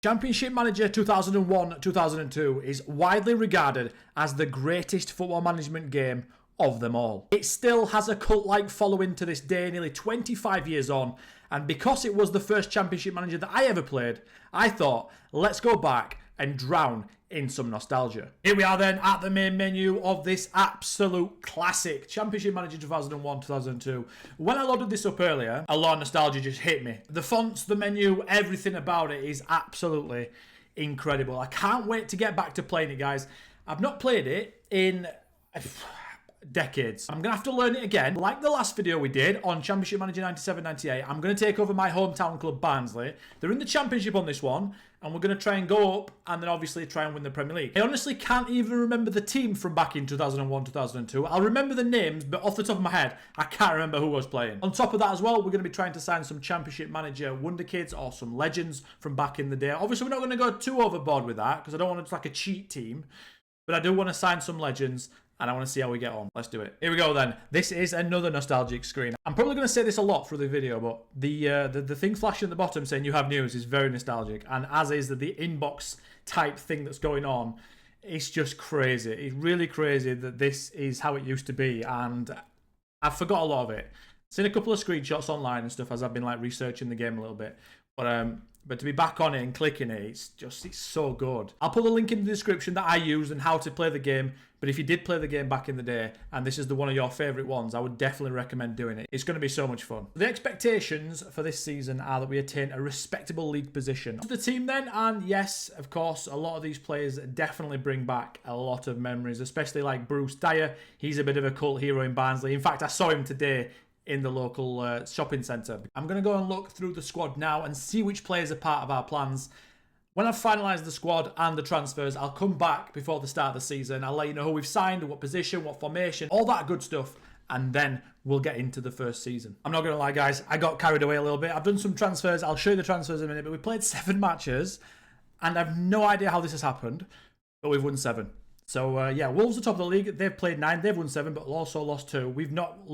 Championship Manager 2001-2002 is widely regarded as the greatest football management game of them all. It still has a cult-like following to this day, nearly 25 years on, and because it was the first Championship Manager that I ever played, I thought, let's go back and drown in some nostalgia. Here we are then at the main menu of this absolute classic, Championship Manager 2001-2002. When I loaded this up earlier, a lot of nostalgia just hit me. The fonts, the menu, everything about it is absolutely incredible. I can't wait to get back to playing it, guys. I've not played it in decades. I'm going to have to learn it again. Like the last video we did on Championship Manager 97-98, I'm going to take over my hometown club, Barnsley. They're in the Championship on this one, and we're going to try and go up and then obviously try and win the Premier League. I honestly can't even remember the team from back in 2001-2002. I'll remember the names, but off the top of my head, I can't remember who was playing. On top of that as well, we're going to be trying to sign some Championship Manager wonder kids or some legends from back in the day. Obviously, we're not going to go too overboard with that because I don't want it to like a cheat team, but I do want to sign some legends and I want to see how we get on. Let's do it. Here we go then. This is another nostalgic screen. I'm probably going to say this a lot through the video, but the thing flashing at the bottom saying you have news is very nostalgic, and as is the inbox type thing that's going on. It's just crazy. It's really crazy that this is how it used to be, and I've forgot a lot of it. Seen a couple of screenshots online and stuff as I've been like researching the game a little bit, but to be back on it and clicking it, it's so good. I'll put the link in the description that I used and how to play the game. But if you did play the game back in the day, and this is one of your favourite ones, I would definitely recommend doing it. It's going to be so much fun. The expectations for this season are that we attain a respectable league position. To the team then, and yes, of course, a lot of these players definitely bring back a lot of memories, especially like Bruce Dyer. He's a bit of a cult hero in Barnsley. In fact, I saw him today in the local shopping centre. I'm going to go and look through the squad now and see which players are part of our plans. When I've finalised the squad and the transfers, I'll come back before the start of the season. I'll let you know who we've signed, what position, what formation, all that good stuff, and then we'll get into the first season. I'm not going to lie, guys, I got carried away a little bit. I've done some transfers. I'll show you the transfers in a minute, but we played 7 matches, and I've no idea how this has happened, but we've won 7. So, yeah, Wolves are top of the league. They've played 9. They've won 7, but also lost 2. We've not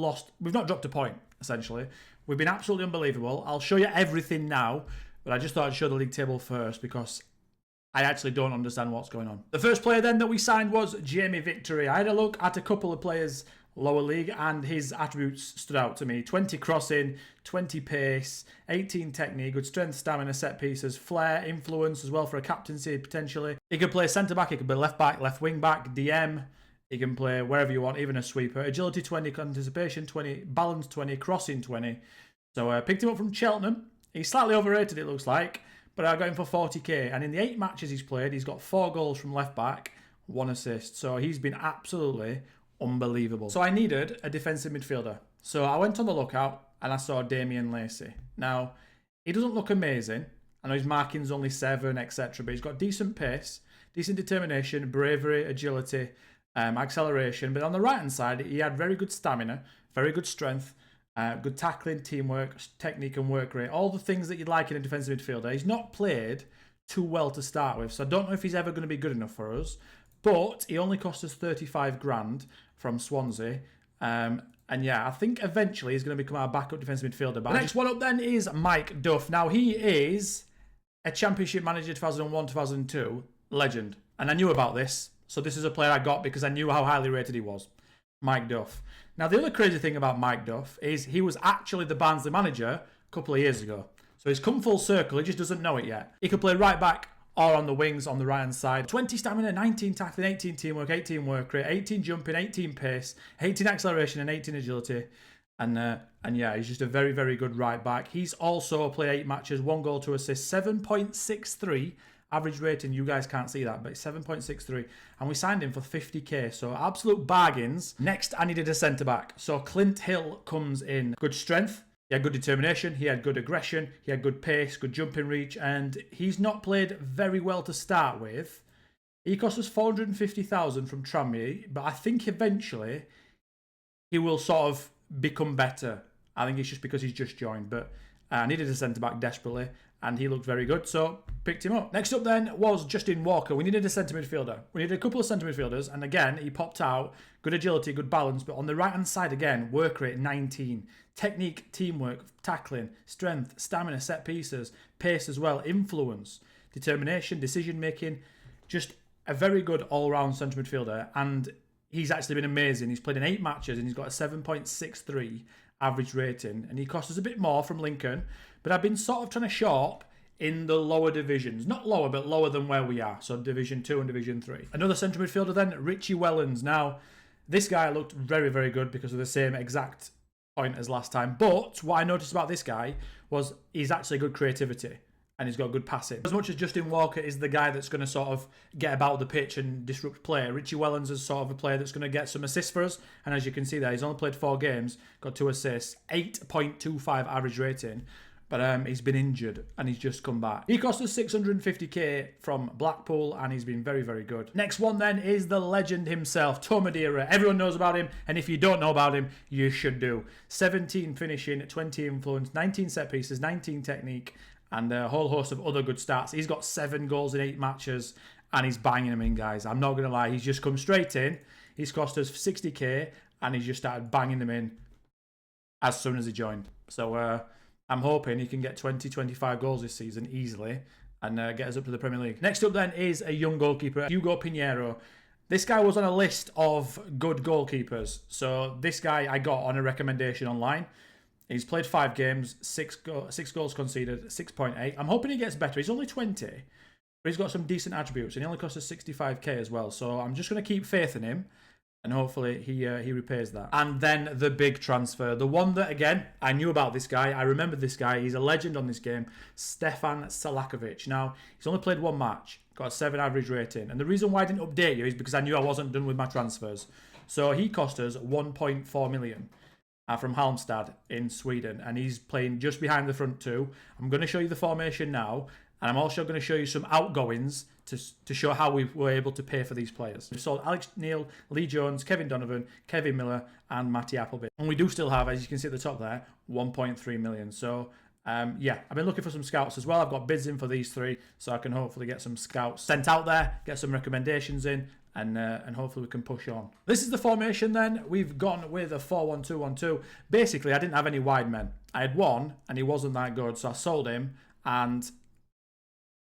dropped a point, essentially. We've been absolutely unbelievable. I'll show you everything now, but I just thought I'd show the league table first because I actually don't understand what's going on. The first player then that we signed was Jamie Victory. I had a look at a couple of players lower league and his attributes stood out to me. 20 crossing, 20 pace, 18 technique, good strength, stamina, set pieces, flair, influence as well for a captaincy potentially. He could play centre back, he could play left back, left wing back, DM. He can play wherever you want, even a sweeper. Agility 20, anticipation 20, balance 20, crossing 20. So I picked him up from Cheltenham. He's slightly overrated, it looks like, but I got him for 40k. And in the 8 matches he's played, he's got 4 goals from left back, 1 assist. So he's been absolutely unbelievable. So I needed a defensive midfielder. So I went on the lookout and I saw Damien Lacey. Now, he doesn't look amazing. I know his marking's only 7, etc. But he's got decent pace, decent determination, bravery, agility, acceleration. But on the right-hand side, he had very good stamina, very good strength, good tackling, teamwork, technique and work rate. All the things that you'd like in a defensive midfielder. He's not played too well to start with. So I don't know if he's ever going to be good enough for us. But he only cost us 35 grand from Swansea. And yeah, I think eventually he's going to become our backup defensive midfielder. But the next one up then is Mike Duff. Now, he is a Championship Manager 2001-2002 legend. And I knew about this. So this is a player I got because I knew how highly rated he was. Mike Duff. Now, the other crazy thing about Mike Duff is he was actually the Barnsley manager a couple of years ago. So he's come full circle. He just doesn't know it yet. He could play right back or on the wings on the right-hand side. 20 stamina, 19 tackling, 18 teamwork, 18 work rate, 18 jumping, 18 pace, 18 acceleration and 18 agility. And yeah, he's just a very, very good right back. He's also played 8 matches, 1 goal, 2 assists, 7.63 average rating. You guys can't see that, but it's 7.63. And we signed him for 50k, so absolute bargains. Next, I needed a centre-back. So Clint Hill comes in. Good strength. He had good determination, he had good aggression, he had good pace, good jumping reach, and he's not played very well to start with. He cost us 450,000 from Tranmere, but I think eventually he will sort of become better. I think it's just because he's just joined, but I needed a centre-back desperately, and he looked very good, so picked him up. Next up then was Justin Walker. We needed a centre midfielder. We needed a couple of centre midfielders, and again, he popped out. Good agility, good balance, but on the right-hand side again, work rate 19. Technique, teamwork, tackling, strength, stamina, set pieces, pace as well, influence, determination, decision-making. Just a very good all-round centre midfielder. And he's actually been amazing. He's played in 8 matches and he's got a 7.63 average rating. And he cost us a bit more from Lincoln. But I've been sort of trying to shop in the lower divisions. Not lower, but lower than where we are. So Division 2 and Division 3. Another centre midfielder then, Richie Wellens. Now, this guy looked very, very good because of the same exact point as last time. But what I noticed about this guy was he's actually good creativity. And he's got good passing. As much as Justin Walker is the guy that's going to sort of get about the pitch and disrupt play, Richie Wellens is sort of a player that's going to get some assists for us. And as you can see there, he's only played 4 games, got 2 assists, 8.25 average rating. But he's been injured and he's just come back. He cost us 650k from Blackpool and he's been very, very good. Next one then is the legend himself, Tó Madeira. Everyone knows about him, and if you don't know about him, you should do. 17 finishing, 20 influence, 19 set pieces, 19 technique, and a whole host of other good stats. He's got 7 goals in 8 matches and he's banging them in, guys. I'm not going to lie. He's just come straight in. He's cost us 60k and he's just started banging them in as soon as he joined. So I'm hoping he can get 20, 25 goals this season easily and get us up to the Premier League. Next up then is a young goalkeeper, Hugo Pinheiro. This guy was on a list of good goalkeepers. So this guy I got on a recommendation online. He's played 5 games, 6 goals conceded, 6.8. I'm hoping he gets better. He's only 20, but he's got some decent attributes, and he only cost us 65k as well. So I'm just going to keep faith in him, and hopefully he repays that. And then the big transfer, the one that, again, I knew about this guy. I remembered this guy. He's a legend on this game, Stefan Selakovic. Now, he's only played 1 match, got a 7 average rating. And the reason why I didn't update you is because I knew I wasn't done with my transfers. So he cost us 1.4 million. From Halmstad in Sweden, and he's playing just behind the front 2. I'm going to show you the formation now, and I'm also going to show you some outgoings to show how we were able to pay for these players. We've sold Alex Neil, Lee Jones, Kevin Donovan, Kevin Miller, and Matty Appleby. And we do still have, as you can see at the top there, 1.3 million. So yeah, I've been looking for some scouts as well. I've got bids in for these 3, so I can hopefully get some scouts sent out there, get some recommendations in, and hopefully we can push on. This is the formation then. We've gone with a 4-1-2-1-2. Basically, I didn't have any wide men. I had one, and he wasn't that good, so I sold him, and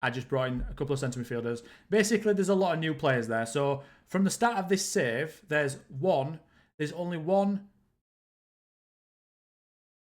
I just brought in a couple of centre midfielders. Basically, there's a lot of new players there. So from the start of this save, there's only 1,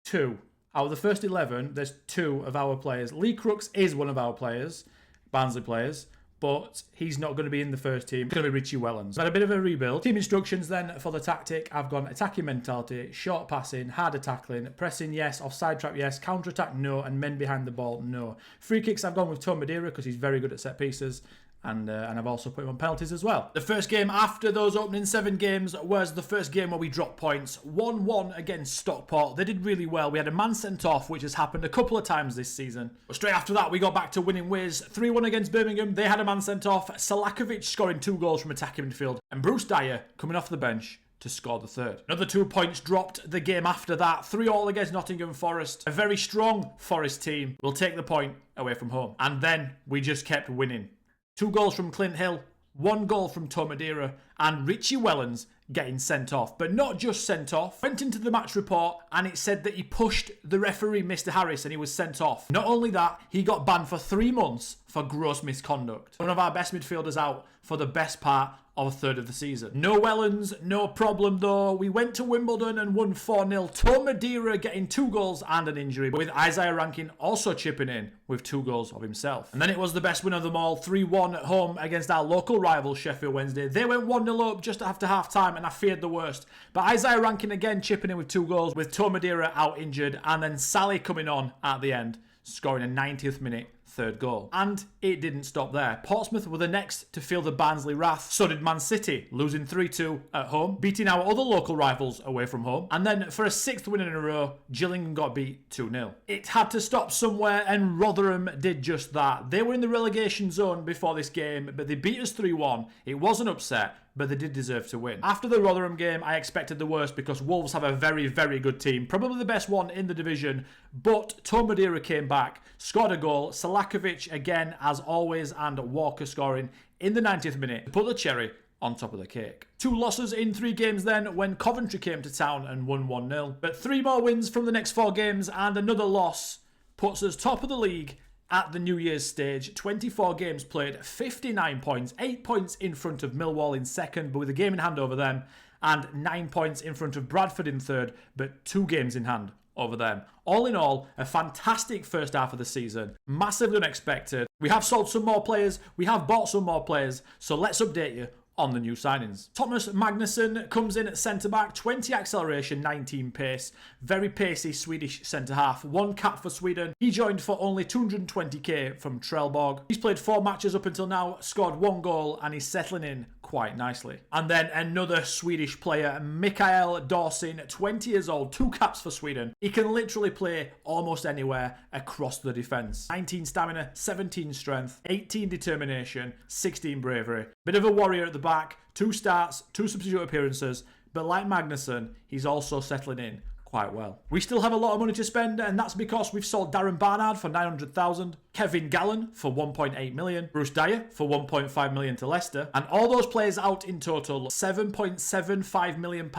2. Out of the first 11, there's 2 of our players. Lee Crooks is one of our players, Barnsley players, but he's not going to be in the first team. It's going to be Richie Wellens. Had a bit of a rebuild. Team instructions then for the tactic. I've gone attacking mentality, short passing, harder tackling, pressing yes, offside trap yes, counter attack no, and men behind the ball no. Free kicks I've gone with Tó Madeira because he's very good at set pieces. And I've also put him on penalties as well. The first game after those opening 7 games was the first game where we dropped points. 1-1 against Stockport. They did really well. We had a man sent off, which has happened a couple of times this season. But straight after that, we got back to winning ways. 3-1 against Birmingham. They had a man sent off. Selakovic scoring 2 goals from attacking midfield. And Bruce Dyer coming off the bench to score the 3rd. Another 2 points dropped the game after that. 3-3 against Nottingham Forest. A very strong Forest team will take the point away from home. And then we just kept winning. 2 goals from Clint Hill, 1 goal from Tó Madeira, and Richie Wellens getting sent off. But not just sent off. Went into the match report and it said that he pushed the referee, Mr. Harris, and he was sent off. Not only that, he got banned for 3 months for gross misconduct. One of our best midfielders out for the best part of a third of the season. No Wellens, no problem though. We went to Wimbledon and won 4-0. Tó Madeira getting 2 goals and an injury, with Isaiah Rankin also chipping in with 2 goals of himself. And then it was the best win of them all, 3-1 at home against our local rival Sheffield Wednesday. They went 1-0 up just after half time and I feared the worst. But Isaiah Rankin again chipping in with 2 goals, with Tó Madeira out injured, and then Sally coming on at the end, scoring a 90th minute 3rd goal. And it didn't stop there. Portsmouth were the next to feel the Barnsley wrath. So did Man City, losing 3-2 at home, beating our other local rivals away from home. And then for a 6th win in a row, Gillingham got beat 2-0. It had to stop somewhere, and Rotherham did just that. They were in the relegation zone before this game, but they beat us 3-1. It was an upset, but they did deserve to win. After the Rotherham game, I expected the worst because Wolves have a very, very good team. Probably the best one in the division, but Tó Madeira came back, scored a goal. Selakovic again, as always, and Walker scoring in the 90th minute to put the cherry on top of the cake. 2 losses in 3 games then when Coventry came to town and won 1-0. But 3 more wins from the next 4 games and another loss puts us top of the league at the New Year's stage. 24 games played, 59 points, 8 points in front of Millwall in second, but with a game in hand over them, and 9 points in front of Bradford in third, but 2 games in hand over them. All in all, a fantastic first half of the season. Massively unexpected. We have sold some more players, we have bought some more players, so let's update you on the new signings. Thomas Magnusson comes in at centre-back, 20 acceleration, 19 pace. Very pacey Swedish centre-half. 1 cap for Sweden. He joined for only 220k from Trelleborg. He's played 4 matches up until now, scored 1 goal, and he's settling in quite nicely. And then another Swedish player, Mikael Dawson, 20 years old, 2 caps for Sweden. He can literally play almost anywhere across the defence. 19 stamina, 17 strength, 18 determination, 16 bravery. Bit of a warrior at the back, 2 starts, 2 substitute appearances, but like Magnusson, he's also settling in quite well. We still have a lot of money to spend, and that's because we've sold Darren Barnard for 900,000, Kevin Gallen for 1.8 million, Bruce Dyer for 1.5 million to Leicester, and all those players out in total, £7.75 million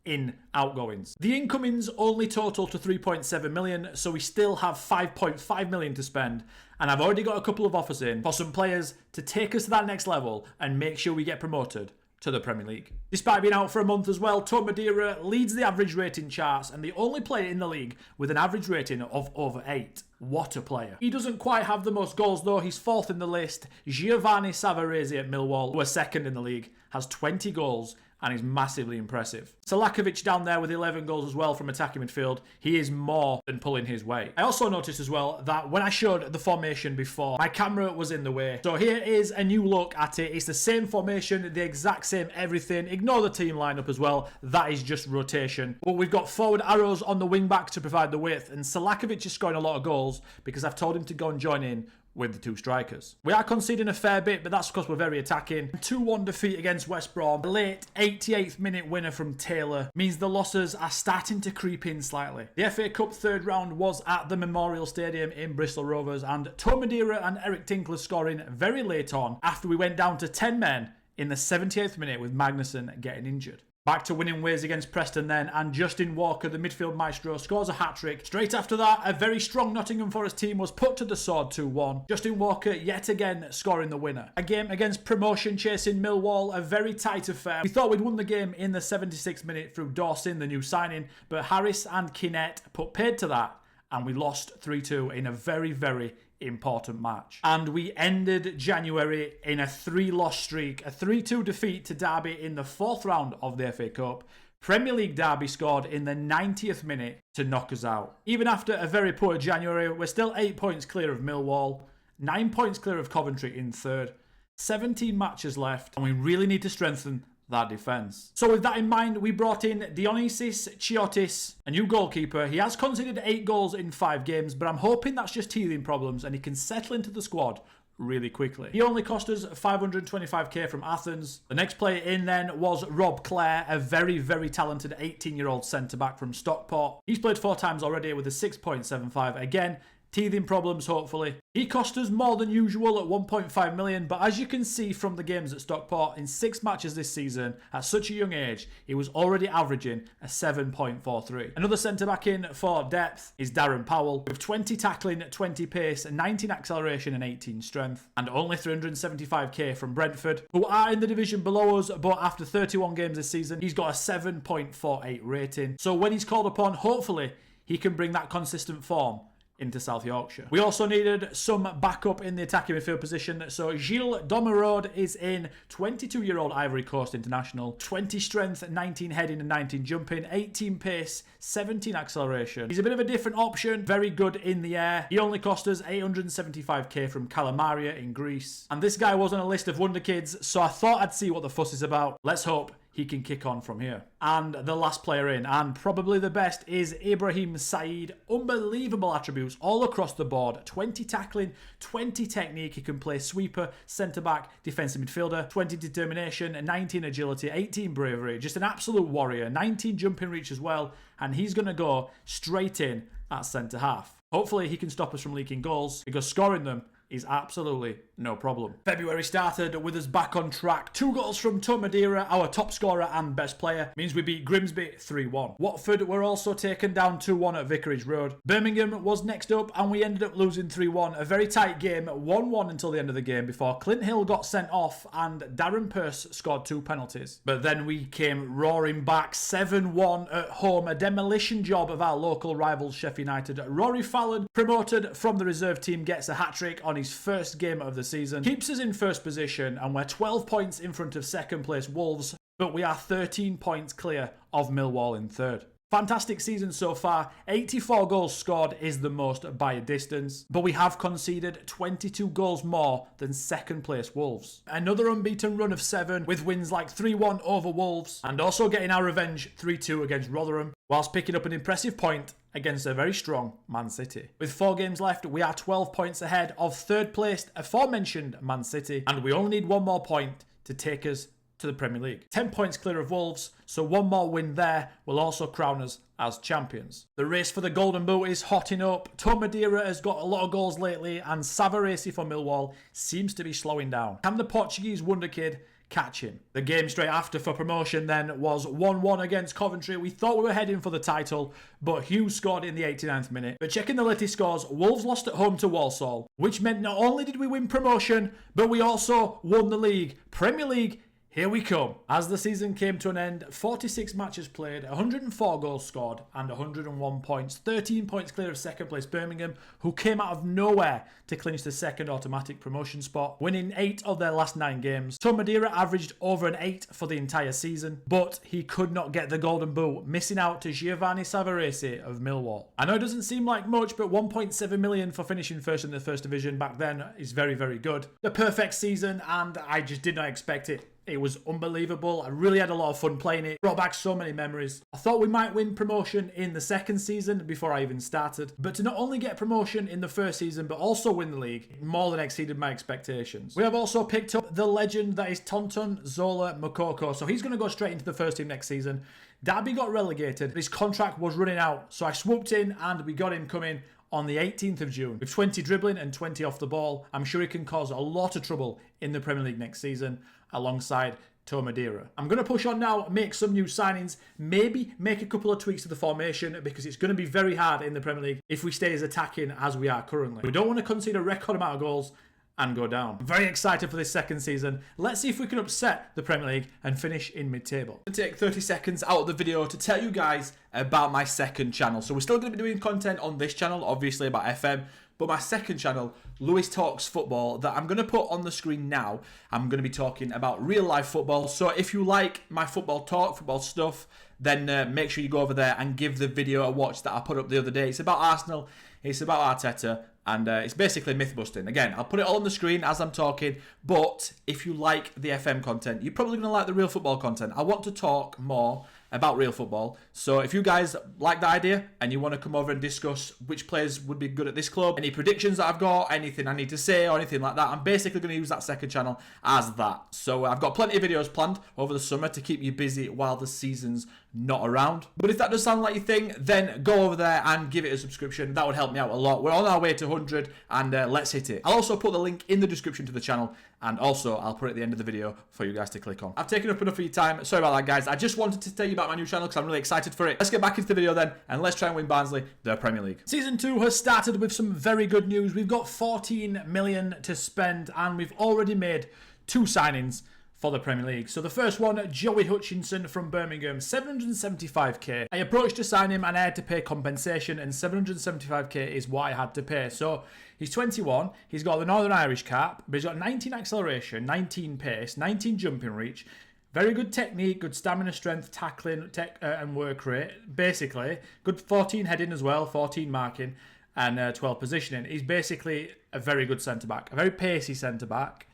in outgoings. The incomings only total to 3.7 million, so we still have 5.5 million to spend, and I've already got a couple of offers in for some players to take us to that next level and make sure we get promoted to the Premier League. Despite being out for a month as well, Tó Madeira leads the average rating charts and the only player in the league with an average rating of over 8. What a player. He doesn't quite have the most goals though, he's 4th in the list. Giovanni Savarese at Millwall, who are 2nd in the league, has 20 goals and is massively impressive. Salakovic down there with 11 goals as well from attacking midfield. He is more than pulling his weight. I also noticed as well that when I showed the formation before, my camera was in the way. So here is a new look at it. It's the same formation, the exact same everything. Ignore the team lineup as well. That is just rotation. But we've got forward arrows on the wing backs to provide the width, and Salakovic is scoring a lot of goals because I've told him to go and join in with the 2 strikers. We are conceding a fair bit, but that's because we're very attacking. 2-1 defeat against West Brom. A late 88th minute winner from Taylor means the losses are starting to creep in slightly. The FA Cup 3rd round was at the Memorial Stadium in Bristol Rovers, and Tó Madeira and Eric Tinkler scoring very late on after we went down to 10 men in the 78th minute with Magnusson getting injured. Back to winning ways against Preston then, and Justin Walker, the midfield maestro, scores a hat-trick. Straight after that, a very strong Nottingham Forest team was put to the sword 2-1. Justin Walker yet again scoring the winner. A game against promotion-chasing Millwall, a very tight affair. We thought we'd won the game in the 76th minute through Dawson, the new signing, but Harris and Kinnett put paid to that, and we lost 3-2 in a very, very important match. And we ended January in a 3-loss streak, a 3-2 defeat to Derby in the 4th round of the FA Cup. Premier League Derby scored in the 90th minute to knock us out. Even after a very poor January, we're still 8 points clear of Millwall, 9 points clear of Coventry in 3rd, 17 matches left, and we really need to strengthen that defence. So with that in mind, we brought in Dionysis Chiotis, a new goalkeeper. He has conceded 8 goals in 5 games, but I'm hoping that's just teething problems and he can settle into the squad really quickly. He only cost us 525k from Athens. The next player in then was Rob Clare, a very, very talented 18-year-old centre-back from Stockport. He's played 4 times already with a 6.75. Again, teething problems, hopefully. He cost us more than usual at 1.5 million, but as you can see from the games at Stockport, in 6 matches this season, at such a young age, he was already averaging a 7.43. Another centre-back in for depth is Darren Powell, with 20 tackling, 20 pace, 19 acceleration and 18 strength, and only 375k from Brentford, who are in the division below us, but after 31 games this season, he's got a 7.48 rating. So when he's called upon, hopefully, he can bring that consistent form into South Yorkshire. We also needed some backup in the attacking midfield position, so Gilles Domerode is in, 22-year-old Ivory Coast international, 20 strength, 19 heading and 19 jumping, 18 pace, 17 acceleration. He's a bit of a different option, very good in the air. He only cost us 875k from Kalamaria in Greece. And this guy was on a list of wonder kids, so I thought I'd see what the fuss is about. Let's hope he can kick on from here. And the last player in, and probably the best, is Ibrahim Said. Unbelievable attributes all across the board. 20 tackling, 20 technique. He can play sweeper, centre-back, defensive midfielder. 20 determination, 19 agility, 18 bravery. Just an absolute warrior. 19 jumping reach as well. And he's going to go straight in at centre-half. Hopefully he can stop us from leaking goals, because scoring them is absolutely no problem. February started with us back on track. 2 goals from Tó Madeira, our top scorer and best player, means we beat Grimsby 3-1. Watford were also taken down 2-1 at Vicarage Road. Birmingham was next up and we ended up losing 3-1. A very tight game, 1-1 until the end of the game before Clint Hill got sent off and Darren Pearce scored 2 penalties. But then we came roaring back 7-1 at home, a demolition job of our local rivals Sheffield United. Rory Fallon, promoted from the reserve team, gets a hat-trick on his first game of the season, keeps us in first position, and we're 12 points in front of second place Wolves, but we are 13 points clear of Millwall in third. Fantastic season so far. 84 goals scored is the most by a distance, but we have conceded 22 goals more than second place Wolves. Another unbeaten run of 7 with wins like 3-1 over Wolves and also getting our revenge 3-2 against Rotherham, whilst picking up an impressive point against a very strong Man City. With 4 games left, we are 12 points ahead of third placed aforementioned Man City, and we only need 1 more point to take us to the Premier League. 10 points clear of Wolves, so 1 more win there will also crown us as champions. The race for the Golden Boot is hotting up. Tó Madeira has got a lot of goals lately, and Savarese for Millwall seems to be slowing down. Can the Portuguese wonder kid catch him? The game straight after for promotion then was 1-1 against Coventry. We thought we were heading for the title, but Hughes scored in the 89th minute. But checking the latest scores, Wolves lost at home to Walsall, which meant not only did we win promotion, but we also won the league. Premier League, here we come. As the season came to an end, 46 matches played, 104 goals scored and 101 points. 13 points clear of second place Birmingham, who came out of nowhere to clinch the second automatic promotion spot, winning 8 of their last 9 games. Tó Madeira averaged over an 8 for the entire season, but he could not get the Golden Boot, missing out to Giovanni Savarese of Millwall. I know it doesn't seem like much, but 1.7 million for finishing first in the first division back then is very, very good. The perfect season, and I just did not expect it. It was unbelievable. I really had a lot of fun playing it. Brought back so many memories. I thought we might win promotion in the second season before I even started. But to not only get promotion in the first season, but also win the league, more than exceeded my expectations. We have also picked up the legend that is Tonton Zola Mokoko. So he's going to go straight into the first team next season. Derby got relegated. His contract was running out. So I swooped in and we got him coming on the 18th of June. With 20 dribbling and 20 off the ball, I'm sure he can cause a lot of trouble in the Premier League next season alongside Tó Madeira. I'm going to push on now, make some new signings, maybe make a couple of tweaks to the formation because it's going to be very hard in the Premier League if we stay as attacking as we are currently. We don't want to concede a record amount of goals and go down. I'm very excited for this second season. Let's see if we can upset the Premier League and finish in mid-table. I'm going to take 30 seconds out of the video to tell you guys about my second channel. So we're still going to be doing content on this channel, obviously about FM, but my second channel, Lewis Talks Football, that I'm going to put on the screen now. I'm going to be talking about real life football. So if you like my football talk, football stuff, then make sure you go over there and give the video a watch that I put up the other day. It's about Arsenal, it's about Arteta, and it's basically myth busting. Again, I'll put it all on the screen as I'm talking, but if you like the FM content, you're probably going to like the real football content. I want to talk more about real football. So if you guys like the idea and you want to come over and discuss which players would be good at this club, any predictions that I've got, anything I need to say or anything like that, I'm basically going to use that second channel as that. So I've got plenty of videos planned over the summer to keep you busy while the season's not around. But if that does sound like your thing, then go over there and give it a subscription. That would help me out a lot. We're on our way to 100 and let's hit it. I'll also put the link in the description to the channel, and also I'll put it at the end of the video for you guys to click on. I've taken up enough of your time. Sorry about that, guys. I just wanted to tell you about my new channel because I'm really excited for it. Let's get back into the video then, and let's try and win Barnsley the Premier League. Season 2 has started with some very good news. We've got 14 million to spend, and we've already made 2 signings for the Premier League. So the first one, Joey Hutchinson from Birmingham, 775k. I approached to sign him and I had to pay compensation, and 775k is what I had to pay. So he's 21, he's got the Northern Irish cap, but he's got 19 acceleration, 19 pace, 19 jumping reach, very good technique, good stamina, strength, tackling, and work rate. Basically, good 14 heading as well, 14 marking, and 12 positioning. He's basically a very good centre-back, a very pacey centre-back.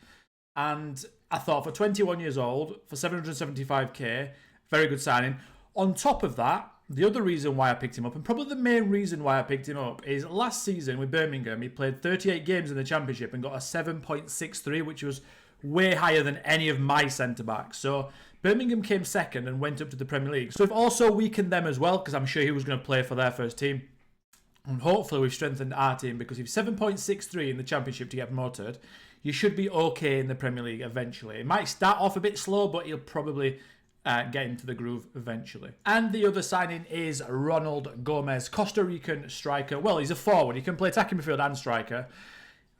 And I thought for 21 years old, for 775k, very good signing. On top of that, the other reason why I picked him up, and probably the main reason why I picked him up, is last season with Birmingham, he played 38 games in the Championship and got a 7.63, which was way higher than any of my centre-backs. So Birmingham came second and went up to the Premier League. So we've also weakened them as well, because I'm sure he was going to play for their first team. And hopefully we've strengthened our team, because if 7.63 in the Championship to get promoted, you should be okay in the Premier League eventually. It might start off a bit slow, but you'll probably get into the groove eventually. And the other signing is Ronald Gomez, Costa Rican striker. Well, he's a forward. He can play attacking midfield and striker.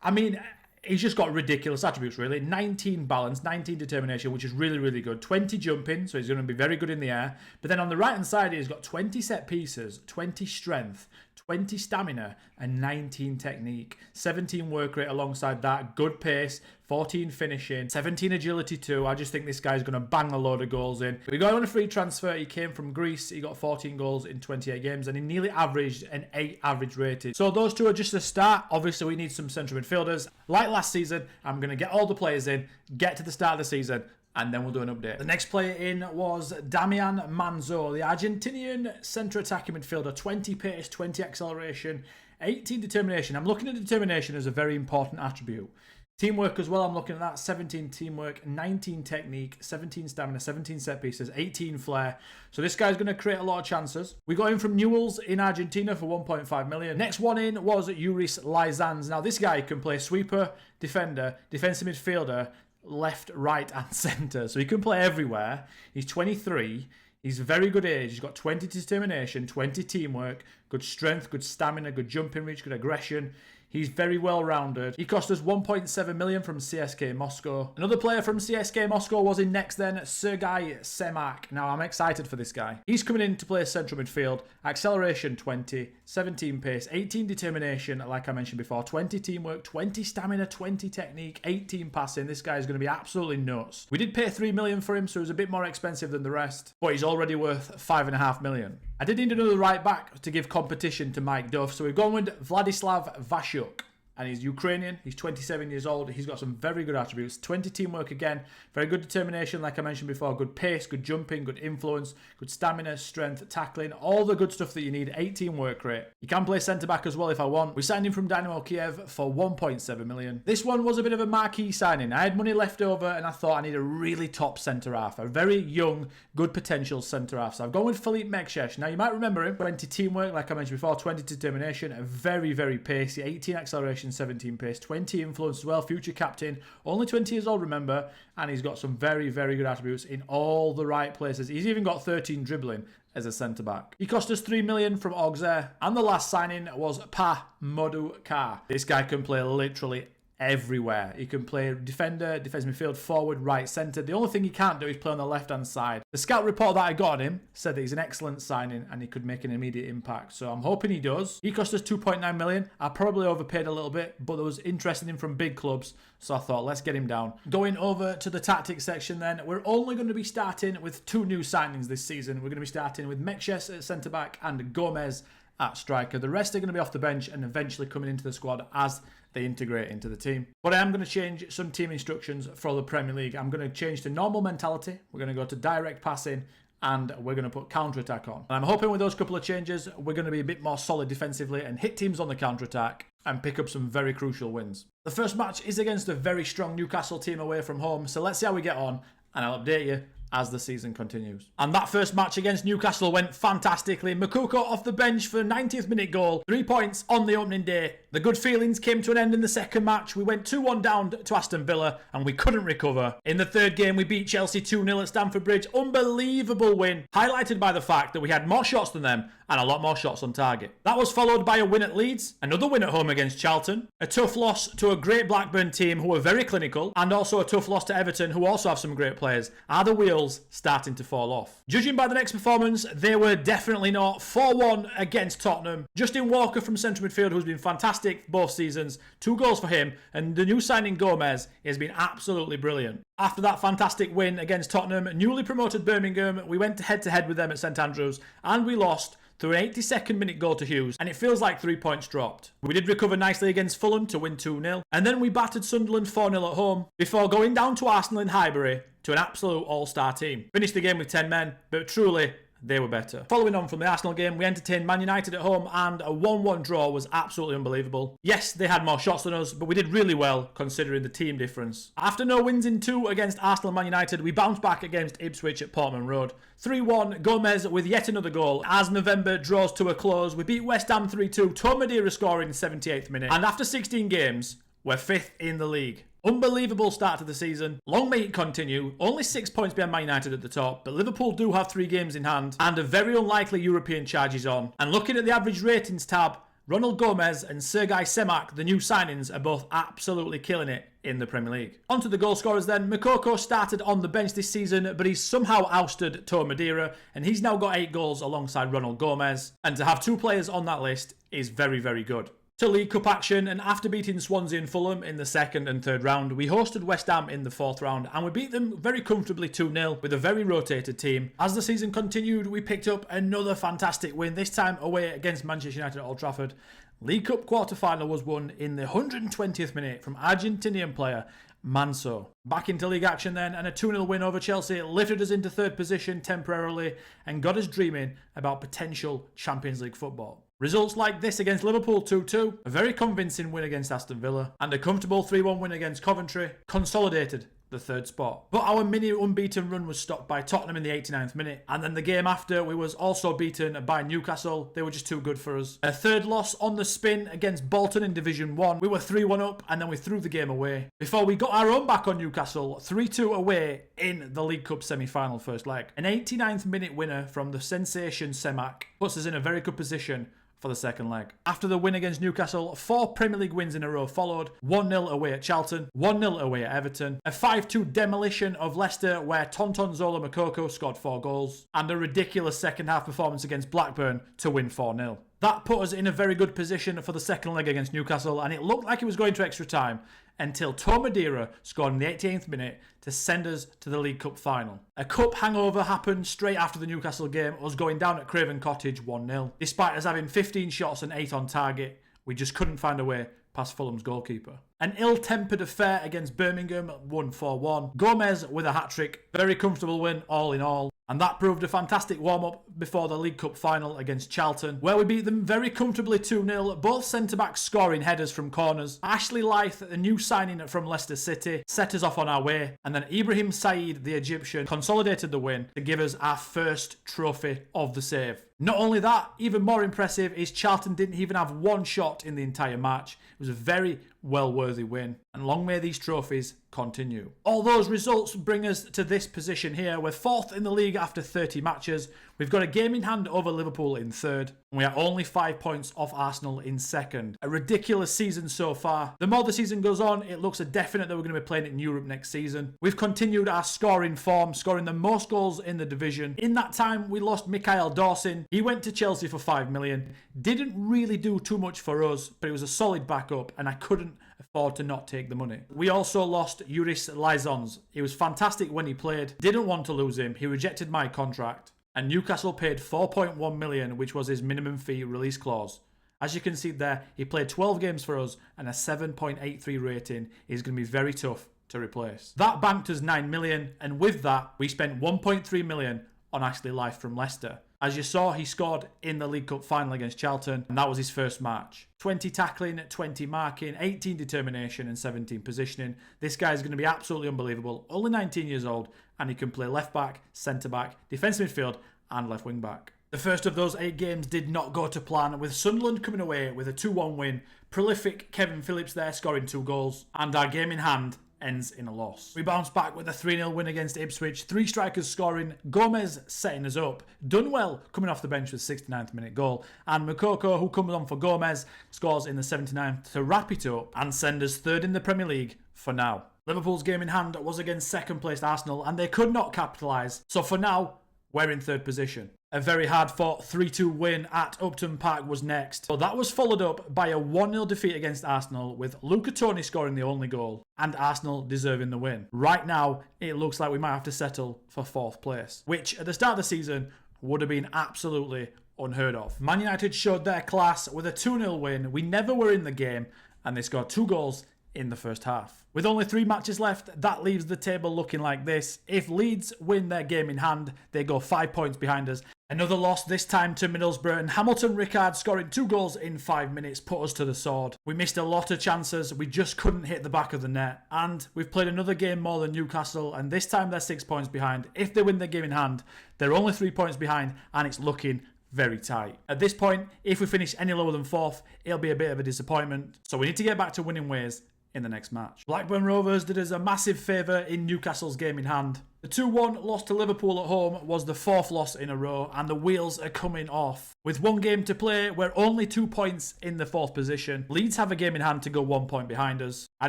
I mean, he's just got ridiculous attributes, really. 19 balance, 19 determination, which is really, really good. 20 jumping, so he's going to be very good in the air. But then on the right-hand side, he's got 20 set pieces, 20 strength, 20 stamina, and 19 technique. 17 work rate alongside that. Good pace, 14 finishing, 17 agility too. I just think this guy's going to bang a load of goals in. We got him on a free transfer. He came from Greece. He got 14 goals in 28 games, and he nearly averaged an 8 average rated. So those two are just a start. Obviously, we need some central midfielders. Like last season, I'm going to get all the players in, get to the start of the season, and then we'll do an update. The next player in was Damian Manzo, the Argentinian centre attacking midfielder. 20 pace, 20 acceleration, 18 determination. I'm looking at determination as a very important attribute. Teamwork as well, I'm looking at that. 17 teamwork, 19 technique, 17 stamina, 17 set pieces, 18 flair. So this guy's going to create a lot of chances. We got him from Newell's in Argentina for 1.5 million. Next one in was Yuris Lizanz. Now this guy can play sweeper, defender, defensive midfielder, left, right and centre. So he can play everywhere. He's 23. He's very good age. He's got 20 determination, 20 teamwork, good strength, good stamina, good jumping reach, good aggression. He's very well rounded. He cost us 1.7 million from CSK Moscow. Another player from CSK Moscow was in next then, Sergei Semak. Now I'm excited for this guy. He's coming in to play central midfield. Acceleration 20, 17 pace, 18 determination, like I mentioned before, 20 teamwork, 20 stamina, 20 technique, 18 passing. This guy is going to be absolutely nuts. We did pay 3 million for him, so he's a bit more expensive than the rest, but he's already worth 5.5 million. I did need another right back to give competition to Mike Duff, so we've gone with Vladislav Vashuk. And he's Ukrainian, he's 27 years old, he's got some very good attributes. 20 teamwork again, very good determination like I mentioned before, good pace, good jumping, good influence, good stamina, strength, tackling, all the good stuff that you need, 18 work rate. You can play centre-back as well if I want. We signed him from Dynamo Kiev for 1.7 million. This one was a bit of a marquee signing. I had money left over and I thought I need a really top centre-half, a very young, good potential centre-half. So I've gone with Philippe Mekshesh. Now you might remember him, 20 teamwork like I mentioned before, 20 determination, a very, very pacey, 18 acceleration, 17 pace, 20 influence as well, future captain, only 20 years old remember, and he's got some very, very good attributes in all the right places. He's even got 13 dribbling as a centre-back. He cost us 3 million from Auxerre, and the last signing was Pa Modu Kar. This guy can play literally everywhere. He can play defender, defensive midfield, forward, right, centre. The only thing he can't do is play on the left-hand side. The scout report that I got on him said that he's an excellent signing and he could make an immediate impact. So I'm hoping he does. He cost us 2.9 million. I probably overpaid a little bit, but there was interest in him from big clubs. So I thought, let's get him down. Going over to the tactics section then, we're only going to be starting with 2 new signings this season. We're going to be starting with Mekshesh at centre-back and Gomez at striker. The rest are going to be off the bench and eventually coming into the squad as they integrate into the team. But I am going to change some team instructions for the Premier League. I'm going to change to normal mentality. We're going to go to direct passing and we're going to put counter-attack on. And I'm hoping with those couple of changes, we're going to be a bit more solid defensively and hit teams on the counter-attack and pick up some very crucial wins. The first match is against a very strong Newcastle team away from home. So let's see how we get on and I'll update you as the season continues. And that first match against Newcastle went fantastically. Makuko off the bench for 90th minute goal. 3 points on the opening day. The good feelings came to an end in the second match. We went 2-1 down to Aston Villa and we couldn't recover. In the third game, we beat Chelsea 2-0 at Stamford Bridge. Unbelievable win, highlighted by the fact that we had more shots than them and a lot more shots on target. That was followed by a win at Leeds, another win at home against Charlton, a tough loss to a great Blackburn team who were very clinical, and also a tough loss to Everton who also have some great players. Are the wheels starting to fall off? Judging by the next performance, they were definitely not. 4-1 against Tottenham. Justin Walker from central midfield, who's been fantastic both seasons. 2 goals for him, and the new signing Gomez has been absolutely brilliant. After that fantastic win against Tottenham, newly promoted Birmingham, we went head-to-head with them at St Andrews, and we lost through an 82nd minute goal to Hughes, and it feels like 3 points dropped. We did recover nicely against Fulham to win 2-0, and then we battered Sunderland 4-0 at home, before going down to Arsenal in Highbury to an absolute all-star team. Finished the game with 10 men, but truly, they were better. Following on from the Arsenal game, we entertained Man United at home, and a 1-1 draw was absolutely unbelievable. Yes, they had more shots than us, but we did really well considering the team difference. After no wins in 2 against Arsenal and Man United, we bounced back against Ipswich at Portman Road. 3-1, Gomez with yet another goal. As November draws to a close, we beat West Ham 3-2, Tó Madeira scoring in the 78th minute. And after 16 games, we're 5th in the league. Unbelievable start to the season. Long may it continue. Only 6 points behind Man United at the top, but Liverpool do have 3 games in hand and a very unlikely European charges on. And looking at the average ratings tab, Ronald Gomez and Sergei Semak, the new signings, are both absolutely killing it in the Premier League. On to the goal scorers then. Moukoko started on the bench this season, but he's somehow ousted Tó Madeira, and he's now got 8 goals alongside Ronald Gomez. And to have 2 players on that list is very, very good. To League Cup action, and after beating Swansea and Fulham in the 2nd and 3rd round, we hosted West Ham in the 4th round, and we beat them very comfortably 2-0 with a very rotated team. As the season continued, we picked up another fantastic win, this time away against Manchester United at Old Trafford. League Cup quarter-final was won in the 120th minute from Argentinian player Manso. Back into league action then, and a 2-0 win over Chelsea lifted us into 3rd position temporarily and got us dreaming about potential Champions League football. Results like this against Liverpool 2-2, a very convincing win against Aston Villa, and a comfortable 3-1 win against Coventry consolidated the 3rd spot. But our mini unbeaten run was stopped by Tottenham in the 89th minute, and then the game after we was also beaten by Newcastle. They were just too good for us. A 3rd loss on the spin against Bolton in Division 1. We were 3-1 up, and then we threw the game away before we got our own back on Newcastle 3-2 away in the League Cup semi-final first leg. An 89th minute winner from the sensation Semak puts us in a very good position for the 2nd leg. After the win against Newcastle, 4 Premier League wins in a row followed. 1-0 away at Charlton, 1-0 away at Everton, a 5-2 demolition of Leicester where Tonton Zola Moukoko scored 4 goals, and a ridiculous second half performance against Blackburn to win 4-0. That put us in a very good position for the 2nd leg against Newcastle, and it looked like it was going to extra time until Tó Madeira scored in the 88th minute to send us to the League Cup final. A cup hangover happened straight after the Newcastle game, us going down at Craven Cottage 1-0. Despite us having 15 shots and 8 on target, we just couldn't find a way past Fulham's goalkeeper. An ill-tempered affair against Birmingham, won 4-1. Gomez with a hat-trick, very comfortable win all in all. And that proved a fantastic warm-up before the League Cup final against Charlton, where we beat them very comfortably 2-0, both centre-backs scoring headers from corners. Ashley Lyth, a new signing from Leicester City, set us off on our way, and then Ibrahim Said, the Egyptian, consolidated the win to give us our first trophy of the save. Not only that, even more impressive is Charlton didn't even have 1 shot in the entire match. It was a very well-worthy win, and long may these trophies continue. All those results bring us to this position here. We're 4th in the league after 30 matches. We've got a game in hand over Liverpool in 3rd, and we are only 5 points off Arsenal in 2nd. A ridiculous season so far. The more the season goes on, it looks a definite that we're going to be playing in Europe next season. We've continued our scoring form, scoring the most goals in the division. In that time, we lost Mikael Dawson. He went to Chelsea for 5 million. Didn't really do too much for us, but it was a solid backup, and I couldn't afford to not take the money. We also lost Yuris Lizons. He was fantastic when he played. Didn't want to lose him. He rejected my contract. And Newcastle paid 4.1 million, which was his minimum fee release clause. As you can see there, he played 12 games for us, and a 7.83 rating is going to be very tough to replace. That banked us 9 million, and with that, we spent 1.3 million on Ashley Lyth from Leicester. As you saw, he scored in the League Cup final against Charlton, and that was his first match. 20 tackling, 20 marking, 18 determination, and 17 positioning. This guy is going to be absolutely unbelievable. Only 19 years old, and he can play left back, centre back, defensive midfield, and left wing back. The first of those 8 games did not go to plan, with Sunderland coming away with a 2-1 win. Prolific Kevin Phillips there scoring 2 goals, and our game in hand ends in a loss. We bounced back with a 3-0 win against Ipswich, 3 strikers scoring, Gomez setting us up, Dunwell coming off the bench with 69th minute goal, and Moukoko, who comes on for Gomez, scores in the 79th to wrap it up and send us 3rd in the Premier League for now. Liverpool's game in hand was against 2nd placed Arsenal, and they could not capitalise, so for now, we're in 3rd position. A very hard-fought 3-2 win at Upton Park was next. So that was followed up by a 1-0 defeat against Arsenal, with Luca Toni scoring the only goal and Arsenal deserving the win. Right now, it looks like we might have to settle for 4th place, which at the start of the season would have been absolutely unheard of. Man United showed their class with a 2-0 win. We never were in the game, and they scored 2 goals in the first half. With only 3 matches left, that leaves the table looking like this. If Leeds win their game in hand, they go 5 points behind us, Another loss, this time to Middlesbrough, and Hamilton Rickard scoring 2 goals in 5 minutes put us to the sword. We missed a lot of chances, we just couldn't hit the back of the net, and we've played another game more than Newcastle, and this time they're 6 points behind. If they win their game in hand, they're only 3 points behind, and it's looking very tight. At this point, if we finish any lower than 4th, it'll be a bit of a disappointment, so we need to get back to winning ways in the next match. Blackburn Rovers did us a massive favour in Newcastle's game in hand. The 2-1 loss to Liverpool at home was the 4th loss in a row, and the wheels are coming off. With 1 game to play, we're only 2 points in the 4th position. Leeds have a game in hand to go 1 point behind us. I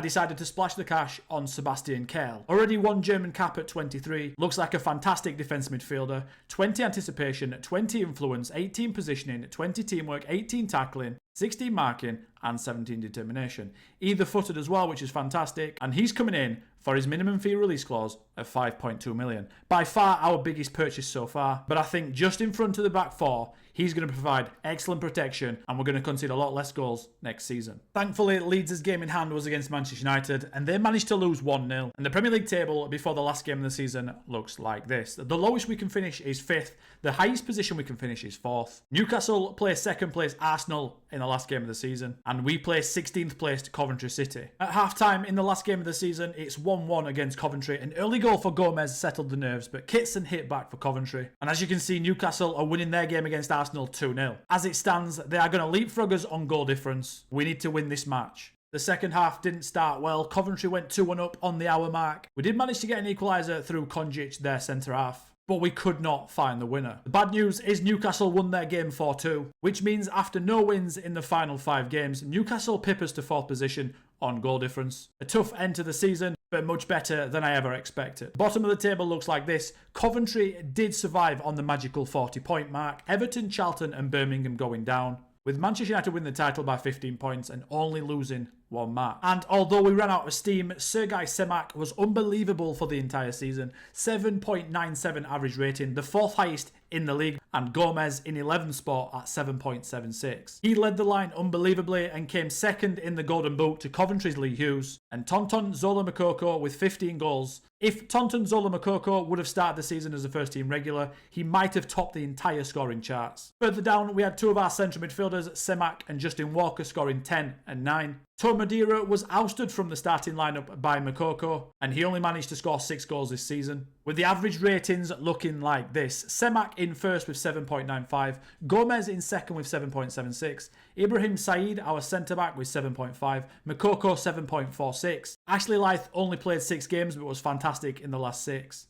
decided to splash the cash on Sebastian Kehl. Already 1 German cap at 23, looks like a fantastic defence midfielder. 20 anticipation, 20 influence, 18 positioning, 20 teamwork, 18 tackling, 16 marking and 17 determination. Either footed as well, which is fantastic, and he's coming in for his minimum fee release clause of 5.2 million. By far our biggest purchase so far, but I think just in front of the back 4, he's going to provide excellent protection and we're going to concede a lot less goals next season. Thankfully, Leeds' game in hand was against Manchester United and they managed to lose 1-0. And the Premier League table before the last game of the season looks like this. The lowest we can finish is 5th. The highest position we can finish is 4th. Newcastle play 2nd place Arsenal in the last game of the season, and we play 16th placed Coventry City. At half-time in the last game of the season, it's 1-1 against Coventry. An early goal for Gomez settled the nerves, but Kitson hit back for Coventry. And as you can see, Newcastle are winning their game against Arsenal 2-0. As it stands, they are going to leapfrog us on goal difference. We need to win this match. The second half didn't start well. Coventry went 2-1 up on the hour mark. We did manage to get an equaliser through Konjic, their centre-half, but we could not find the winner. The bad news is Newcastle won their game 4-2, which means after no wins in the final 5 games, Newcastle pippers to 4th position on goal difference. A tough end to the season, but much better than I ever expected. The bottom of the table looks like this. Coventry did survive on the magical 40-point mark. Everton, Charlton and Birmingham going down, with Manchester United winning the title by 15 points and only losing 1 match. And although we ran out of steam, Sergei Semak was unbelievable for the entire season. 7.97 average rating, the 4th highest in the league, and Gomez in 11th spot at 7.76. He led the line unbelievably and came 2nd in the Golden Boot to Coventry's Lee Hughes and Tonton Zola Makoko with 15 goals. If Tonton Zola Makoko would have started the season as a first team regular, he might have topped the entire scoring charts. Further down, we had 2 of our central midfielders, Semak and Justin Walker, scoring 10 and 9. Tó Madeira was ousted from the starting lineup by Makoko, and he only managed to score 6 goals this season. With the average ratings looking like this: Semak in first with 7.95, Gomez in second with 7.76, Ibrahim Said, our centre-back, with 7.5, Makoko 7.46. Ashley Lyth only played 6 games but was fantastic in the last 6.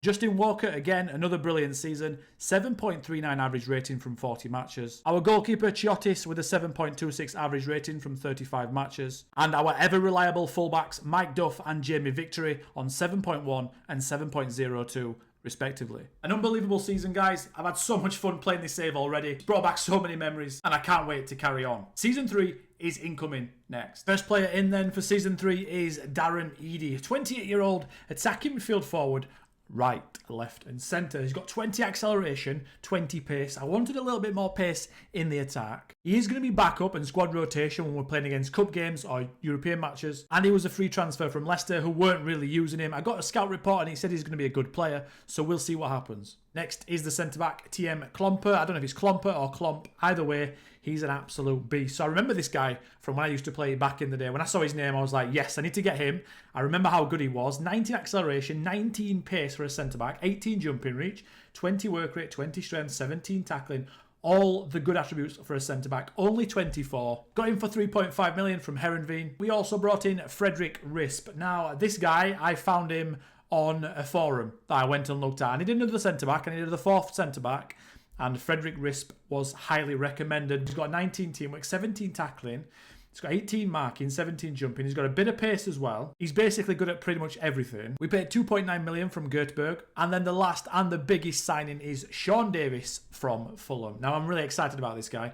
Justin Walker, again, another brilliant season, 7.39 average rating from 40 matches. Our goalkeeper, Chiotis, with a 7.26 average rating from 35 matches. And our ever-reliable fullbacks, Mike Duff and Jamie Victory, on 7.1 and 7.02, respectively. An unbelievable season, guys. I've had so much fun playing this save already. It's brought back so many memories, and I can't wait to carry on. Season 3 is incoming next. First player in then for Season 3 is Darren Eadie, a 28-year-old attacking midfield forward, right, left and centre. He's got 20 acceleration, 20 pace. I wanted a little bit more pace in the attack. He is going to be backup and squad rotation when we're playing against cup games or European matches. And he was a free transfer from Leicester who weren't really using him. I got a scout report and he said he's going to be a good player, so we'll see what happens. Next is the centre-back, TM Klomper. I don't know if it's Klomper or Klomp. Either way, he's an absolute beast. So I remember this guy from when I used to play back in the day. When I saw his name, I was like, yes, I need to get him. I remember how good he was. 19 acceleration, 19 pace for a centre-back, 18 jumping reach, 20 work rate, 20 strength, 17 tackling. All the good attributes for a centre-back. Only 24. Got him for 3.5 million from Herenveen. We also brought in Frederick Risp. Now, this guy, I found him on a forum that I went and looked at. I needed another centre-back. I needed the 4th centre-back. And Frederick Risp was highly recommended. He's got 19 teamwork, 17 tackling. He's got 18 marking, 17 jumping. He's got a bit of pace as well. He's basically good at pretty much everything. We paid 2.9 million from Göteborg. And then the last and the biggest signing is Sean Davis from Fulham. Now, I'm really excited about this guy.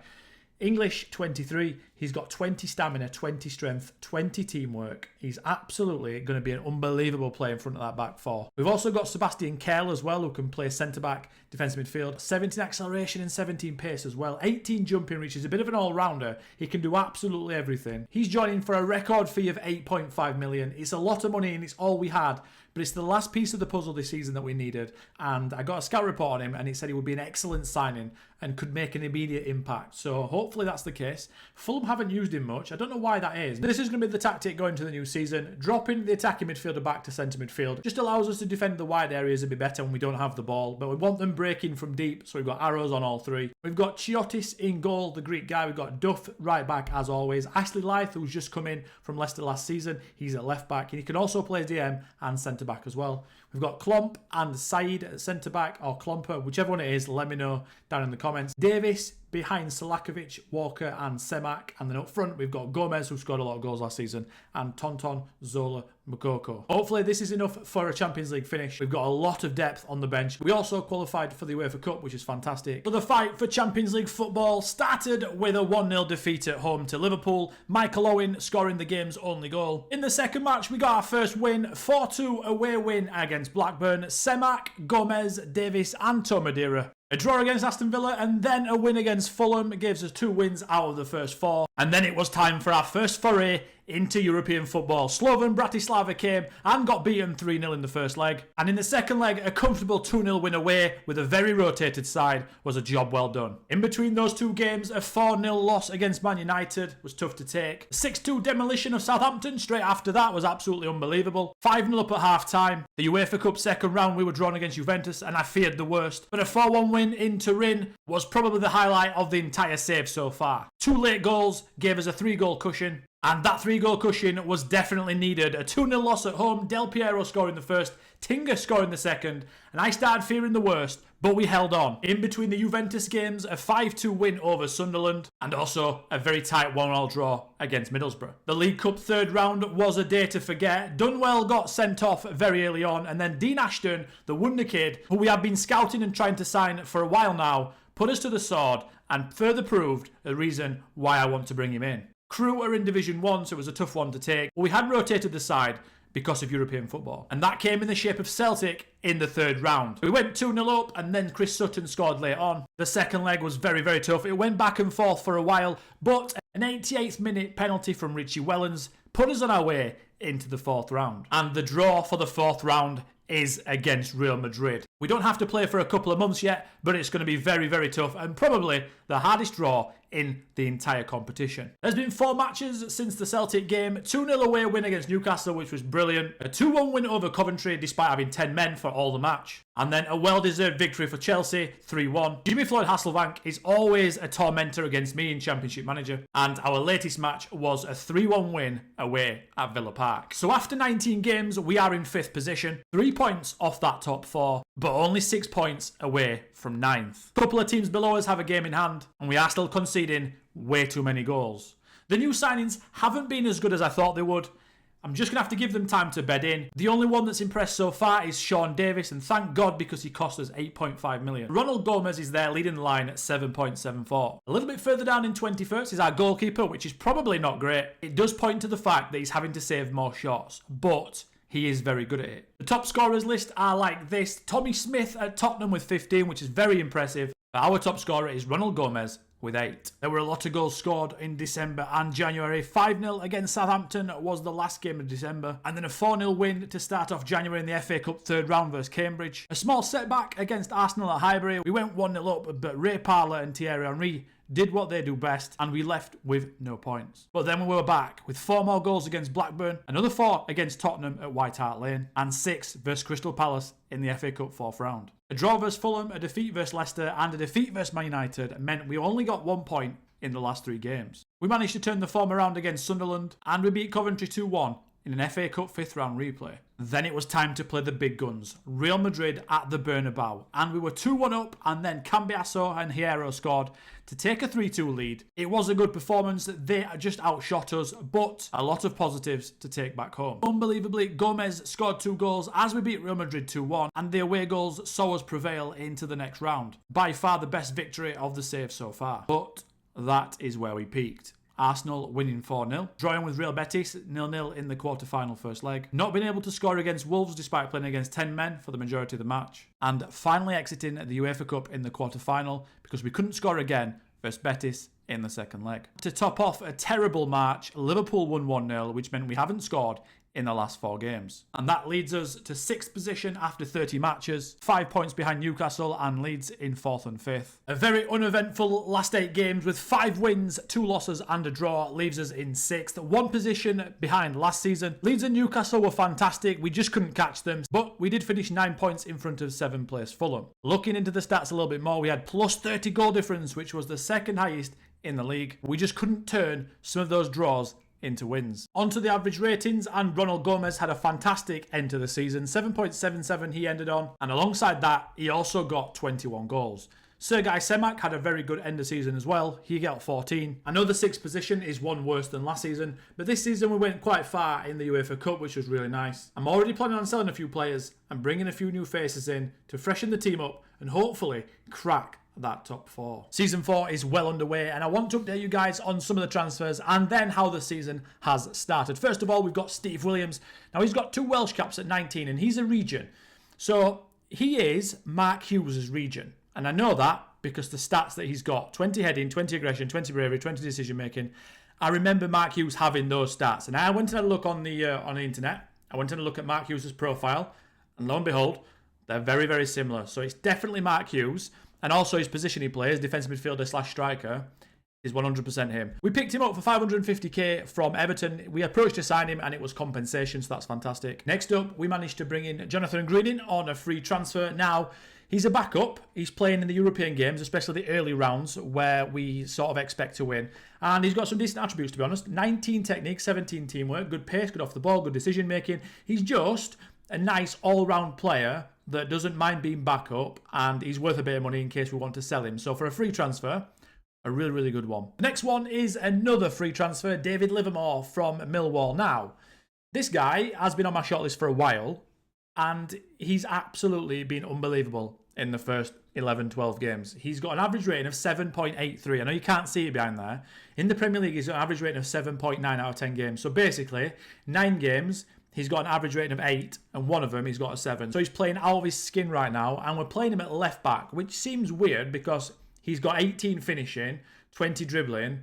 English, 23. He's got 20 stamina, 20 strength, 20 teamwork. He's absolutely going to be an unbelievable player in front of that back four. We've also got Sebastian Kehl as well, who can play centre-back, defensive midfield. 17 acceleration and 17 pace as well. 18 jumping reach. He's a bit of an all-rounder. He can do absolutely everything. He's joining for a record fee of 8.5 million. It's a lot of money and it's all we had. But it's the last piece of the puzzle this season that we needed. And I got a scout report on him and it said he would be an excellent signing and could make an immediate impact. So hopefully that's the case. Fulham haven't used him much. I don't know why that is. This is going to be the tactic going to the new season. Dropping the attacking midfielder back to centre midfield just allows us to defend the wide areas a bit better when we don't have the ball. But we want them breaking from deep, so we've got arrows on all three. We've got Chiotis in goal, the Greek guy. We've got Duff right back as always. Ashley Lyth, who's just come in from Leicester last season. He's at left back. And he can also play DM and centre back as well. We've got Klomp and Said at centre-back, or Klomper, whichever one it is, let me know down in the comments. Davis behind Selakovic, Walker and Semak. And then up front, we've got Gomez, who scored a lot of goals last season, and Tonton, Zola, Mukoko. Hopefully this is enough for a Champions League finish. We've got a lot of depth on the bench. We also qualified for the UEFA Cup, which is fantastic. So the fight for Champions League football started with a 1-0 defeat at home to Liverpool. Michael Owen scoring the game's only goal. In the second match, we got our first win, 4-2 away win against Blackburn. Semak, Gomez, Davis and Tó Madeira. A draw against Aston Villa and then a win against Fulham gives us 2 wins out of the first 4. And then it was time for our first foray into European football. Slovan Bratislava came and got beaten 3-0 in the first leg. And in the second leg, a comfortable 2-0 win away with a very rotated side was a job well done. In between those 2 games, a 4-0 loss against Man United was tough to take. 6-2 demolition of Southampton straight after that was absolutely unbelievable. 5-0 up at half-time. The UEFA Cup second round, we were drawn against Juventus and I feared the worst. But a 4-1 win in Turin was probably the highlight of the entire save so far. 2 late goals gave us a 3-goal cushion. And that 3-goal cushion was definitely needed. A 2-0 loss at home, Del Piero scoring the first, Tinga scoring the second, and I started fearing the worst, but we held on. In between the Juventus games, a 5-2 win over Sunderland, and also a very tight 1-1 draw against Middlesbrough. The League Cup third round was a day to forget. Dunwell got sent off very early on, and then Dean Ashton, the wonder kid, who we have been scouting and trying to sign for a while now, put us to the sword and further proved the reason why I want to bring him in. Crewe are in Division 1, so it was a tough one to take. We had rotated the side because of European football. And that came in the shape of Celtic in the third round. We went 2-0 up and then Chris Sutton scored late on. The second leg was very, very tough. It went back and forth for a while, but an 88th minute penalty from Richie Wellens put us on our way into the fourth round. And the draw for the fourth round is against Real Madrid. We don't have to play for a couple of months yet, but it's going to be very, very tough and probably the hardest draw in the entire competition. There's been 4 matches since the Celtic game. 2-0 away win against Newcastle, which was brilliant. A 2-1 win over Coventry, despite having 10 men for all the match. And then a well-deserved victory for Chelsea, 3-1. Jimmy Floyd Hasselbank is always a tormentor against me in Championship Manager. And our latest match was a 3-1 win away at Villa Park. So after 19 games, we are in 5th position. 3 points off that top 4, but only 6 points away from 9th. A couple of teams below us have a game in hand, and we are still conceding way too many goals. The new signings haven't been as good as I thought they would. I'm just going to have to give them time to bed in. The only one that's impressed so far is Sean Davis, and thank God because he cost us 8.5 million. Ronald Gomez is there leading the line at 7.74. A little bit further down in 21st is our goalkeeper, which is probably not great. It does point to the fact that he's having to save more shots, but he is very good at it. The top scorers list are like this. Tommy Smith at Tottenham with 15, which is very impressive. But our top scorer is Ronald Gomez with 8. There were a lot of goals scored in December and January. 5-0 against Southampton was the last game of December. And then a 4-0 win to start off January in the FA Cup third round versus Cambridge. A small setback against Arsenal at Highbury. We went 1-0 up, but Ray Parlour and Thierry Henry did what they do best, and we left with no points. But then we were back with 4 more goals against Blackburn, another 4 against Tottenham at White Hart Lane, and 6 versus Crystal Palace in the FA Cup 4th round. A draw versus Fulham, a defeat versus Leicester, and a defeat versus Man United meant we only got 1 point in the last 3 games. We managed to turn the form around against Sunderland, and we beat Coventry 2-1 in an FA Cup 5th round replay. Then it was time to play the big guns, Real Madrid at the Bernabeu, and we were 2-1 up, and then Cambiasso and Hierro scored to take a 3-2 lead. It was a good performance, they just outshot us, but a lot of positives to take back home. Unbelievably, Gomez scored 2 goals as we beat Real Madrid 2-1, and the away goals saw us prevail into the next round. By far the best victory of the save so far. But that is where we peaked. Arsenal winning 4-0, drawing with Real Betis 0-0 in the quarter-final first leg, not being able to score against Wolves despite playing against 10 men for the majority of the match, and finally exiting the UEFA Cup in the quarter-final because we couldn't score again versus Betis in the second leg. To top off a terrible March, Liverpool won 1-0, which meant we haven't scored in the last 4 games. And that leads us to 6th position after 30 matches, 5 points behind Newcastle and Leeds in 4th and 5th. A very uneventful last 8 games with 5 wins, 2 losses and a draw leaves us in 6th, 1 position behind last season. Leeds and Newcastle were fantastic, we just couldn't catch them, but we did finish 9 points in front of 7th place Fulham. Looking into the stats a little bit more, we had plus 30 goal difference, which was the 2nd highest in the league. We just couldn't turn some of those draws into wins. Onto the average ratings, and Ronald Gomez had a fantastic end to the season. 7.77 he ended on, and alongside that he also got 21 goals. Sergei Semak had a very good end of season as well. He got 14. I know the 6th position is one worse than last season, but this season we went quite far in the UEFA Cup, which was really nice. I'm already planning on selling a few players and bringing a few new faces in to freshen the team up and hopefully crack that top 4. Season 4 is well underway, and I want to update you guys on some of the transfers and then how the season has started. First of all, we've got Steve Williams. Now he's got 2 Welsh caps at 19 and he's a regen. So he is Mark Hughes' regen. And I know that because the stats that he's got, 20 heading, 20 aggression, 20 bravery, 20 decision making. I remember Mark Hughes having those stats. And I went and had a look on the internet. I went and had a look at Mark Hughes' profile. And lo and behold, they're very, very similar. So it's definitely Mark Hughes. And also his position he plays, defensive midfielder / striker, is 100% him. We picked him up for 550k from Everton. We approached to sign him and it was compensation, so that's fantastic. Next up, we managed to bring in Jonathan Greening on a free transfer. Now, he's a backup. He's playing in the European games, especially the early rounds where we sort of expect to win. And he's got some decent attributes, to be honest. 19 technique, 17 teamwork, good pace, good off the ball, good decision making. He's just a nice all-round player that doesn't mind being backup, and he's worth a bit of money in case we want to sell him. So for a free transfer, a really, really good one. The next one is another free transfer, David Livermore from Millwall. Now, this guy has been on my shortlist for a while, and he's absolutely been unbelievable in the first 11, 12 games. He's got an average rating of 7.83. I know you can't see it behind there. In the Premier League, he's got an average rating of 7.9 out of 10 games. So basically, 9 games, he's got an average rating of 8, and one of them he's got a 7. So he's playing out of his skin right now, and we're playing him at left back, which seems weird because he's got 18 finishing, 20 dribbling,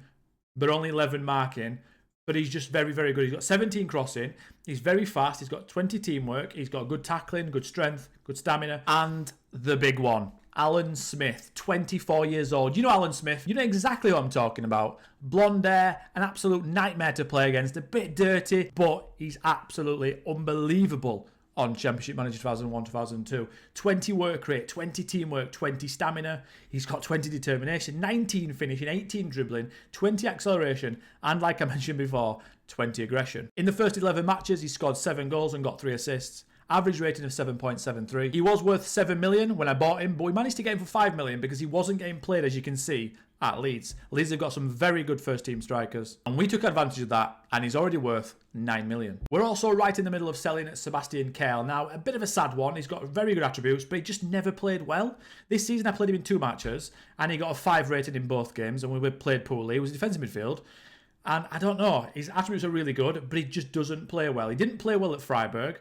but only 11 marking. But he's just very, very good. He's got 17 crossing. He's very fast. He's got 20 teamwork. He's got good tackling, good strength, good stamina. And the big one, Alan Smith, 24 years old. You know Alan Smith. You know exactly what I'm talking about. Blonde hair, an absolute nightmare to play against. A bit dirty, but he's absolutely unbelievable on Championship Manager 2001-2002. 20 work rate, 20 teamwork, 20 stamina. He's got 20 determination, 19 finishing, 18 dribbling, 20 acceleration, and like I mentioned before, 20 aggression. In the first 11 matches, he scored 7 goals and got 3 assists. Average rating of 7.73. He was worth 7 million when I bought him, but we managed to get him for 5 million because he wasn't getting played, as you can see, at Leeds. Leeds have got some very good first team strikers, and we took advantage of that, and he's already worth 9 million. We're also right in the middle of selling Sebastian Kehl. Now, a bit of a sad one. He's got very good attributes, but he just never played well. This season I played him in 2 matches, and he got a 5 rating in both games, and we played poorly. He was defensive midfield. And I don't know, his attributes are really good, but he just doesn't play well. He didn't play well at Freiburg.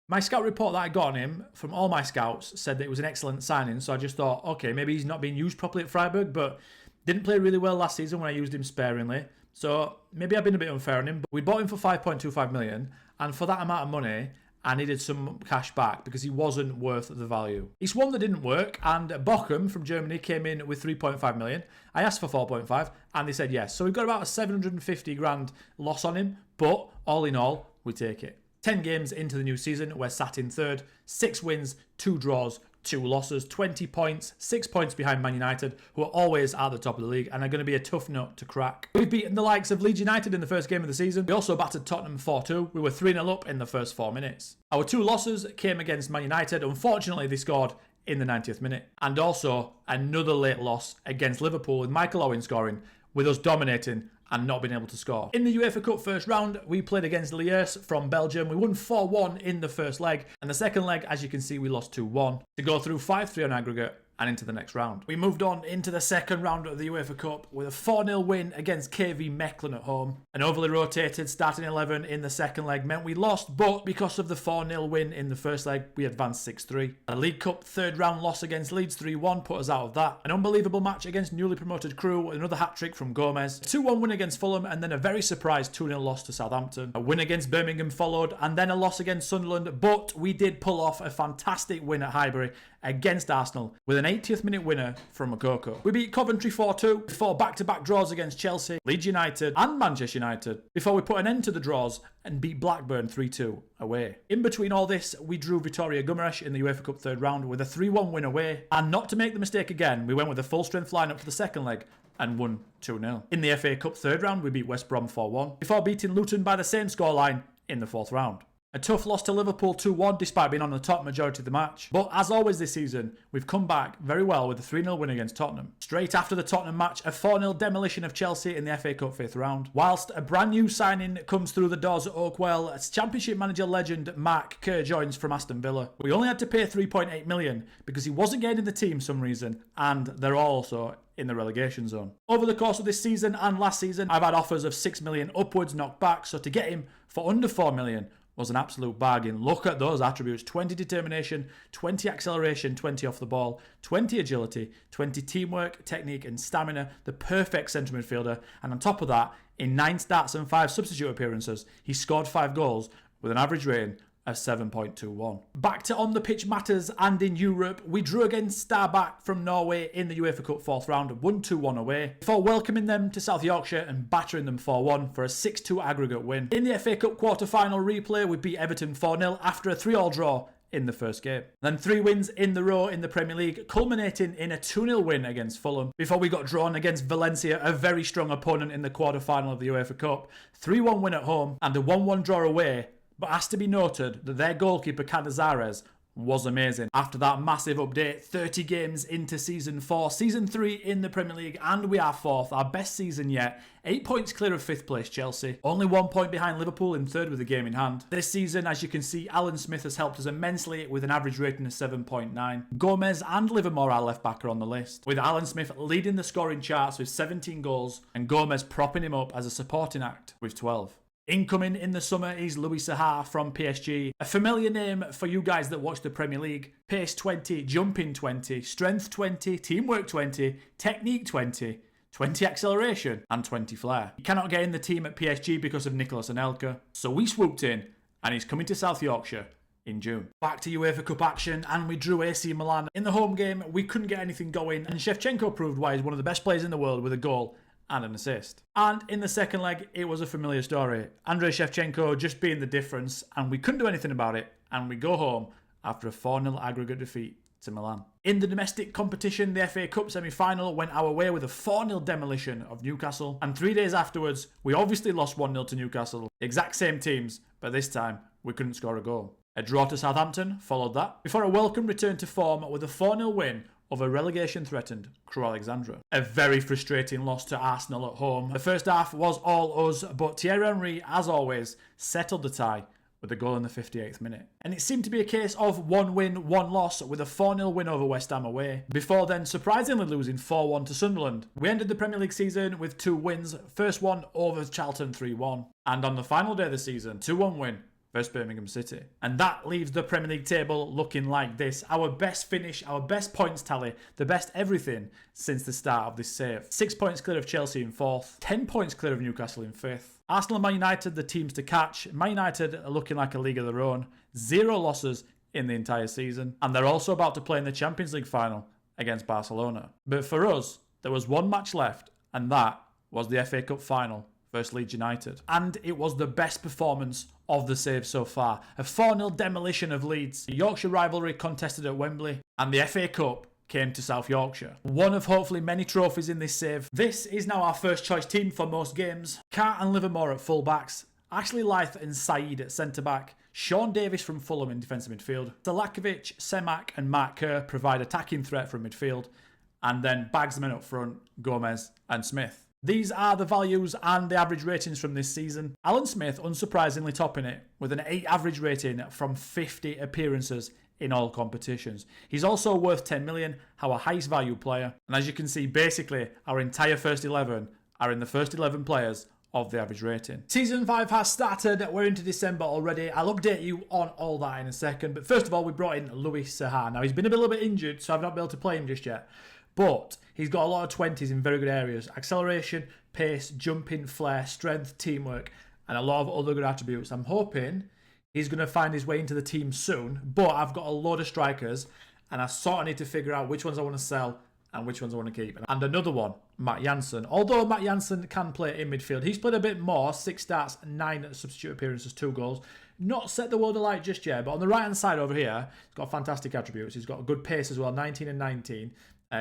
My scout report that I got on him from all my scouts said that it was an excellent signing, so I just thought, okay, maybe he's not being used properly at Freiburg, but didn't play really well last season when I used him sparingly. So maybe I've been a bit unfair on him, but we bought him for 5.25 million, and for that amount of money, I needed some cash back because he wasn't worth the value. It's one that didn't work, and Bochum from Germany came in with 3.5 million. I asked for 4.5, and they said yes. So we've got about a 750 grand loss on him, but all in all, we take it. 10 games into the new season, we're sat in 3rd, 6 wins, 2 draws, 2 losses, 20 points, 6 points behind Man United, who are always at the top of the league and are going to be a tough nut to crack. We've beaten the likes of Leeds United in the first game of the season. We also battered Tottenham 4-2. We were 3-0 up in the first 4 minutes. Our 2 losses came against Man United. Unfortunately, they scored in the 90th minute. And also another late loss against Liverpool with Michael Owen scoring, with us dominating and not being able to score. In the UEFA Cup first round, we played against Liège from Belgium. We won 4-1 in the first leg, and the second leg, as you can see, we lost 2-1 to go through 5-3 on aggregate and into the next round. We moved on into the second round of the UEFA Cup with a 4-0 win against KV Mechelen at home. An overly rotated starting 11 in the second leg meant we lost, but because of the 4-0 win in the first leg, we advanced 6-3. A League Cup third round loss against Leeds 3-1 put us out of that. An unbelievable match against newly promoted Crewe with another hat-trick from Gomez. A 2-1 win against Fulham and then a very surprise 2-0 loss to Southampton. A win against Birmingham followed and then a loss against Sunderland, but we did pull off a fantastic win at Highbury against Arsenal with an 80th minute winner from Makoko. We beat Coventry 4-2 before back-to-back draws against Chelsea, Leeds United and Manchester United before we put an end to the draws and beat Blackburn 3-2 away. In between all this, we drew Vitoria Guimarães in the UEFA Cup third round with a 3-1 win away, and not to make the mistake again, we went with a full-strength lineup for the second leg and won 2-0. In the FA Cup third round, we beat West Brom 4-1 before beating Luton by the same scoreline in the fourth round. A tough loss to Liverpool 2-1 despite being on the top majority of the match. But as always this season, we've come back very well with a 3-0 win against Tottenham. Straight after the Tottenham match, a 4-0 demolition of Chelsea in the FA Cup fifth round. Whilst a brand new signing comes through the doors at Oakwell, as Championship manager legend Marquee joins from Aston Villa. We only had to pay 3.8 million because he wasn't getting in the team for some reason, and they're also in the relegation zone. Over the course of this season and last season, I've had offers of 6 million upwards knocked back, so to get him for under 4 million was an absolute bargain. Look at those attributes: 20 determination, 20 acceleration, 20 off the ball, 20 agility, 20 teamwork, technique and stamina, the perfect centre midfielder, and on top of that, in 9 starts and 5 substitute appearances, he scored 5 goals with an average rating of 7.21. Back to on the pitch matters and in Europe, we drew against Starbak from Norway in the UEFA Cup fourth round, 1-2-1 away, before welcoming them to South Yorkshire and battering them 4-1 for a 6-2 aggregate win. In the FA Cup quarter-final replay, we beat Everton 4-0 after a 3-all draw in the first game. Then 3 wins in the row in the Premier League, culminating in a 2-0 win against Fulham, before we got drawn against Valencia, a very strong opponent in the quarter-final of the UEFA Cup. 3-1 win at home and a 1-1 draw away. But has to be noted that their goalkeeper Canizares was amazing. After that massive update, 30 games into Season 4, Season 3 in the Premier League, and we are 4th, our best season yet. 8 points clear of 5th place Chelsea. Only 1 point behind Liverpool in 3rd with a game in hand. This season, as you can see, Alan Smith has helped us immensely with an average rating of 7.9. Gomez and Livermore, our left back, are on the list, with Alan Smith leading the scoring charts with 17 goals and Gomez propping him up as a supporting act with 12. Incoming in the summer is Louis Saha from PSG. A familiar name for you guys that watch the Premier League. Pace 20, jumping 20, strength 20, teamwork 20, technique 20, 20 acceleration and 20 flair. He cannot get in the team at PSG because of Nicolas Anelka, so we swooped in and he's coming to South Yorkshire in June. Back to UEFA Cup action and we drew AC Milan. In the home game, we couldn't get anything going and Shevchenko proved why he's one of the best players in the world with a goal and an assist. And in the second leg, it was a familiar story. Andrei Shevchenko just being the difference, and we couldn't do anything about it, and we go home after a 4-0 aggregate defeat to Milan. In the domestic competition, the FA Cup semi-final went our way with a 4-0 demolition of Newcastle, and 3 days afterwards, we obviously lost 1-0 to Newcastle. The exact same teams, but this time, we couldn't score a goal. A draw to Southampton followed that, before a welcome return to form with a 4-0 win over relegation-threatened Crewe Alexandra. A very frustrating loss to Arsenal at home. The first half was all us, but Thierry Henry, as always, settled the tie with a goal in the 58th minute. And it seemed to be a case of 1 win, 1 loss, with a 4-0 win over West Ham away, before then surprisingly losing 4-1 to Sunderland. We ended the Premier League season with 2 wins, first one over Charlton 3-1, and on the final day of the season, 2-1 win versus Birmingham City. And that leaves the Premier League table looking like this. Our best finish, our best points tally, the best everything since the start of this save. 6 points clear of Chelsea in 4th, 10 points clear of Newcastle in 5th. Arsenal and Man United, the teams to catch. Man United are looking like a league of their own. 0 losses in the entire season. And they're also about to play in the Champions League final against Barcelona. But for us, there was 1 match left, and that was the FA Cup final versus Leeds United. And it was the best performance of the save so far. A 4-0 demolition of Leeds. The Yorkshire rivalry contested at Wembley, and the FA Cup came to South Yorkshire. One of hopefully many trophies in this save. This is now our first choice team for most games. Carr and Livermore at full-backs, Ashley Lyth and Saeed at centre-back, Sean Davis from Fulham in defensive midfield, Salakovic, Semak and Mark Kerr provide attacking threat from midfield, and then Bagsman up front, Gomez and Smith. These are the values and the average ratings from this season. Alan Smith unsurprisingly topping it with an 8 average rating from 50 appearances in all competitions. He's also worth 10 million, our highest value player. And as you can see, basically, our entire first 11 are in the first 11 players of the average rating. Season 5 has started. We're into December already. I'll update you on all that in a second. But first of all, we brought in Luis Saha. Now, he's been a little bit injured, so I've not been able to play him just yet. But he's got a lot of 20s in very good areas. Acceleration, pace, jumping, flair, strength, teamwork, and a lot of other good attributes. I'm hoping he's going to find his way into the team soon. But I've got a load of strikers, and I sort of need to figure out which ones I want to sell and which ones I want to keep. And another one, Matt Jansen. Although Matt Jansen can play in midfield, he's played a bit more. 6 starts, 9 substitute appearances, 2 goals. Not set the world alight just yet, but on the right-hand side over here, he's got fantastic attributes. He's got a good pace as well, 19 and 19.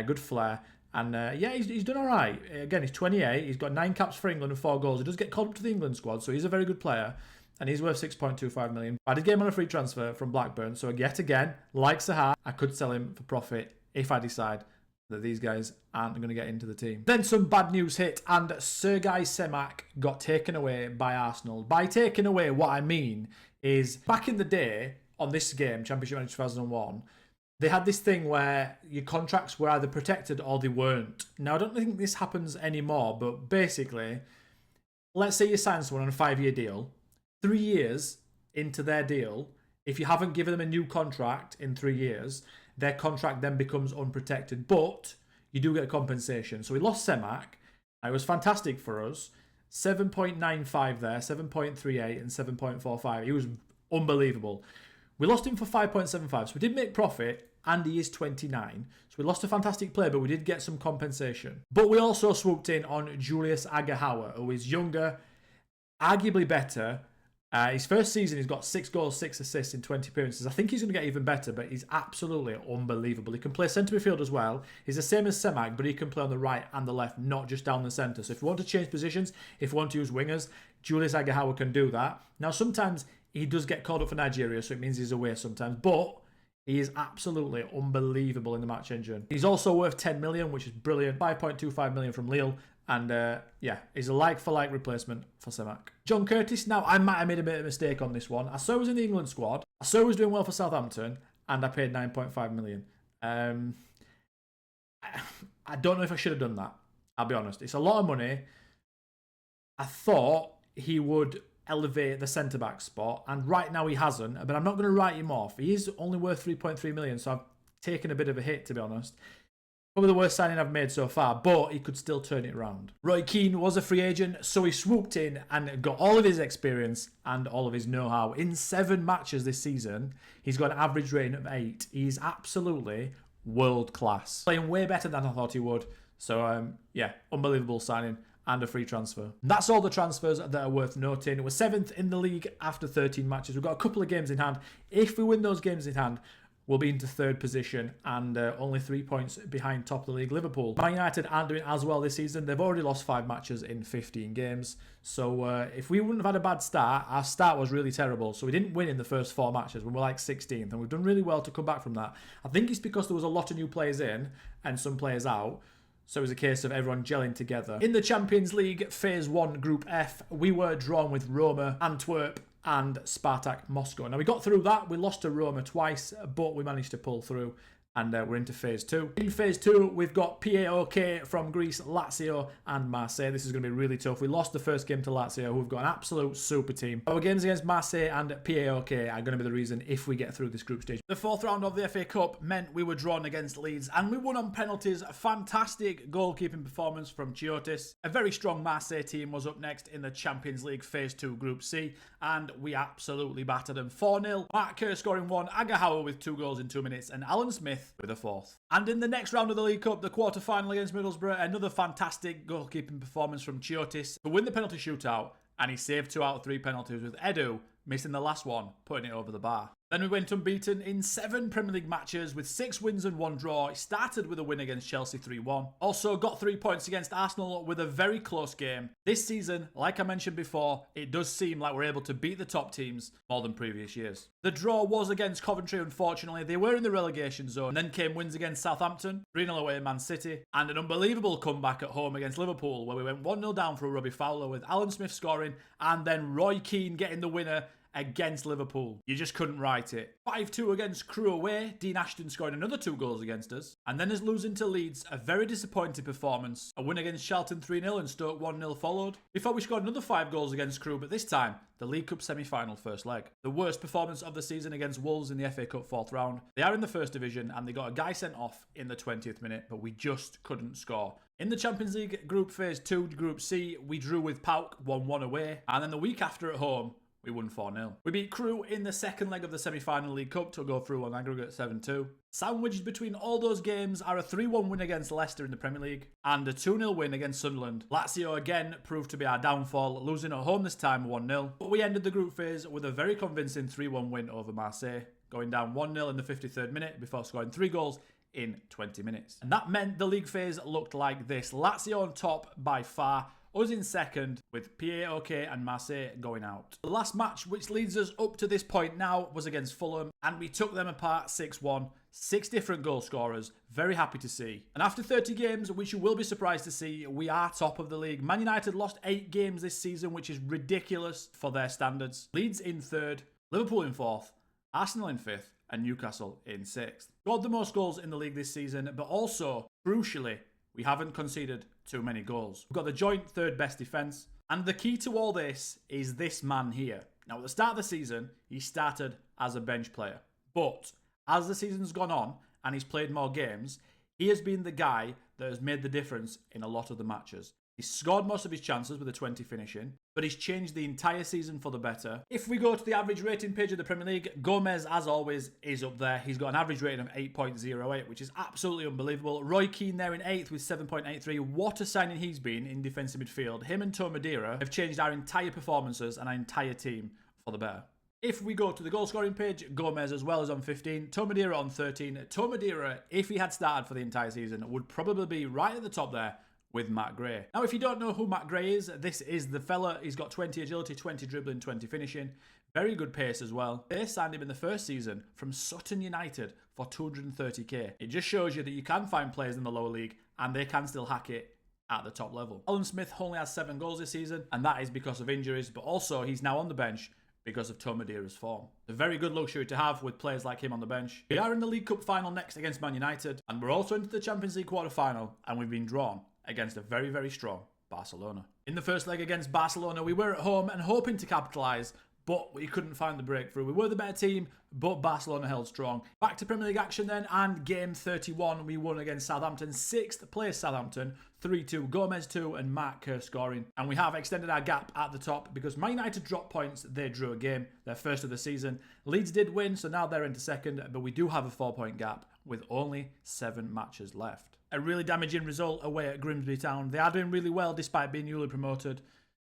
Good flair. And yeah, he's done all right. Again, he's 28. He's got 9 caps for England and 4 goals. He does get called up to the England squad, so he's a very good player. And he's worth 6.25 million. I did get him on a free transfer from Blackburn. So yet again, like Saha, I could sell him for profit if I decide that these guys aren't going to get into the team. Then some bad news hit, and Sergei Semak got taken away by Arsenal. By taken away, what I mean is back in the day on this game, Championship Manager 2001, they had this thing where your contracts were either protected or they weren't. Now, I don't think this happens anymore, but basically, let's say you sign someone on a 5-year deal. 3 years into their deal, if you haven't given them a new contract in 3 years, their contract then becomes unprotected. But you do get compensation. So we lost Semak. It was fantastic for us. 7.95 there, 7.38 and 7.45. He was unbelievable. We lost him for 5.75, so we did make profit, and he is 29. So we lost a fantastic player, but we did get some compensation. But we also swooped in on Julius Agahauer, who is younger, arguably better. His first season, he's got 6 goals, 6 assists in 20 appearances. I think he's going to get even better, but he's absolutely unbelievable. He can play centre midfield as well. He's the same as Semak, but he can play on the right and the left, not just down the centre. So if you want to change positions, if you want to use wingers, Julius Agahauer can do that. Now, sometimes he does get called up for Nigeria, so it means he's away sometimes. But he is absolutely unbelievable in the match engine. He's also worth 10 million, which is brilliant. 5.25 million from Lille. And yeah, he's a like-for-like replacement for Semak. John Curtis, now I might have made a bit of a mistake on this one. I saw he was in the England squad. I saw he was doing well for Southampton. And I paid 9.5 million. I don't know if I should have done that. I'll be honest. It's a lot of money. I thought he would elevate the centre-back spot. And right now he hasn't. But I'm not going to write him off. He is only worth 3.3 million. So I've taken a bit of a hit, to be honest. Probably the worst signing I've made so far, but he could still turn it around. Roy Keane was a free agent, so he swooped in and got all of his experience and all of his know-how. In 7 matches this season, he's got an average rating of 8. He's absolutely world-class. Playing way better than I thought he would. So, yeah, unbelievable signing and a free transfer. And that's all the transfers that are worth noting. We're 7th in the league after 13 matches. We've got a couple of games in hand. If we win those games in hand, we'll be into 3rd position and only 3 points behind top of the league, Liverpool. Man United aren't doing as well this season. They've already lost 5 matches in 15 games. So if we wouldn't have had a bad start, our start was really terrible. So we didn't win in the first 4 matches. We were like 16th, and we've done really well to come back from that. I think it's because there was a lot of new players in and some players out. So it was a case of everyone gelling together. In the Champions League Phase 1 Group F, we were drawn with Roma, Antwerp, and Spartak Moscow. Now, we got through that. We lost to Roma twice, but we managed to pull through, and we're into Phase 2. In Phase 2, we've got PAOK from Greece, Lazio, and Marseille. This is going to be really tough. We lost the first game to Lazio, who've got an absolute super team. Our games against Marseille and PAOK are going to be the reason if we get through this group stage. The 4th round of the FA Cup meant we were drawn against Leeds, and we won on penalties. A fantastic goalkeeping performance from Chiotis. A very strong Marseille team was up next in the Champions League Phase 2 Group C, and we absolutely battered them 4-0. Mark Kerr scoring 1, Agahauer with 2 goals in 2 minutes, and Alan Smith with a 4th. And in the next round of the League Cup, the quarter-final against Middlesbrough, another fantastic goalkeeping performance from Chiotis to win the penalty shootout, and he saved 2 out of 3 penalties, with Edu missing the last one, putting it over the bar. Then we went unbeaten in 7 Premier League matches with 6 wins and 1 draw. It started with a win against Chelsea 3-1. Also got 3 points against Arsenal with a very close game. This season, like I mentioned before, it does seem like we're able to beat the top teams more than previous years. The draw was against Coventry, unfortunately. They were in the relegation zone. And then came wins against Southampton, 3-0 away at Man City, and an unbelievable comeback at home against Liverpool, where we went 1-0 down for a Robbie Fowler with Alan Smith scoring, and then Roy Keane getting the winner against Liverpool. You just couldn't write it. 5-2 against Crewe away, Dean Ashton scoring another 2 goals against us. And then us losing to Leeds, a very disappointing performance. A win against Charlton 3-0 and Stoke 1-0 followed. Before we scored another 5 goals against Crewe, but this time, the League Cup semi-final first leg. The worst performance of the season against Wolves in the FA Cup 4th round. They are in the first division and they got a guy sent off in the 20th minute, but we just couldn't score. In the Champions League Group Phase 2, Group C, we drew with PAOK 1-1 away, and then the week after at home, we won 4-0. We beat Crewe in the second leg of the semi-final League Cup to go through on aggregate 7-2. Sandwiched between all those games are a 3-1 win against Leicester in the Premier League and a 2-0 win against Sunderland. Lazio again proved to be our downfall, losing at home this time 1-0. But we ended the group phase with a very convincing 3-1 win over Marseille, going down 1-0 in the 53rd minute before scoring 3 goals in 20 minutes. And that meant the league phase looked like this. Lazio on top by far, us in second, with PAOK and Marseille going out. The last match, which leads us up to this point now, was against Fulham, and we took them apart 6-1. 6 different goal scorers. Very happy to see. And after 30 games, which you will be surprised to see, we are top of the league. Man United lost 8 games this season, which is ridiculous for their standards. Leeds in 3rd, Liverpool in 4th, Arsenal in 5th, and Newcastle in 6th. Scored the most goals in the league this season, but also, crucially, we haven't conceded too many goals. We've got the joint 3rd best defence. And the key to all this is this man here. Now, at the start of the season, he started as a bench player. But as the season's gone on and he's played more games, he has been the guy that has made the difference in a lot of the matches. He's scored most of his chances with a 20 finishing, but he's changed the entire season for the better. If we go to the average rating page of the Premier League, Gomez, as always, is up there. He's got an average rating of 8.08, which is absolutely unbelievable. Roy Keane there in 8th with 7.83. What a signing he's been in defensive midfield. Him and Tó Madeira have changed our entire performances and our entire team for the better. If we go to the goal scoring page, Gomez as well is on 15, Tó Madeira on 13. Tó Madeira, if he had started for the entire season, would probably be right at the top there with Matt Gray. Now, if you don't know who Matt Gray is, this is the fella. He's got 20 agility, 20 dribbling, 20 finishing. Very good pace as well. They signed him in the first season from Sutton United for 230k. It just shows you that you can find players in the lower league and they can still hack it at the top level. Alan Smith only has 7 goals this season, and that is because of injuries, but also he's now on the bench because of Tó Madeira's form. A very good luxury to have with players like him on the bench. We are in the League Cup final next against Man United, and we're also into the Champions League quarter-final, and we've been drawn against a very, very strong Barcelona. In the first leg against Barcelona, we were at home and hoping to capitalise, but we couldn't find the breakthrough. We were the better team, but Barcelona held strong. Back to Premier League action then, and game 31, we won against Southampton. 6th place Southampton, 3-2, Gomez 2 and Mark Kerr scoring. And we have extended our gap at the top because Man United dropped points, they drew a game, their first of the season. Leeds did win, so now they're into second, but we do have a 4-point gap with only 7 matches left. A really damaging result away at Grimsby Town. They are doing really well despite being newly promoted.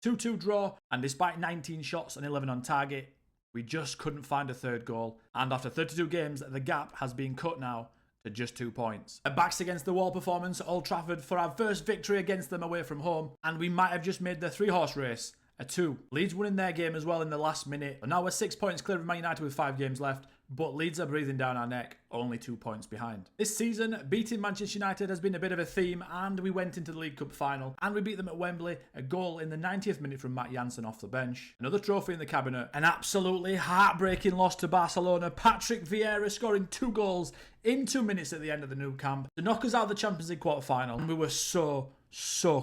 2-2 draw, and despite 19 shots and 11 on target, we just couldn't find a 3rd goal. And after 32 games, the gap has been cut now to just 2 points. A backs against the wall performance at Old Trafford for our first victory against them away from home, and we might have just made the 3-horse race a 2. Leeds winning their game as well in the last minute. And now we're 6 points clear of Man United with 5 games left, but Leeds are breathing down our neck, only 2 points behind. This season, beating Manchester United has been a bit of a theme, and we went into the League Cup final, and we beat them at Wembley, a goal in the 90th minute from Matt Jansen off the bench. Another trophy in the cabinet, an absolutely heartbreaking loss to Barcelona. Patrick Vieira scoring 2 goals in 2 minutes at the end of the Nou Camp to knock us out of the Champions League quarter final, and we were so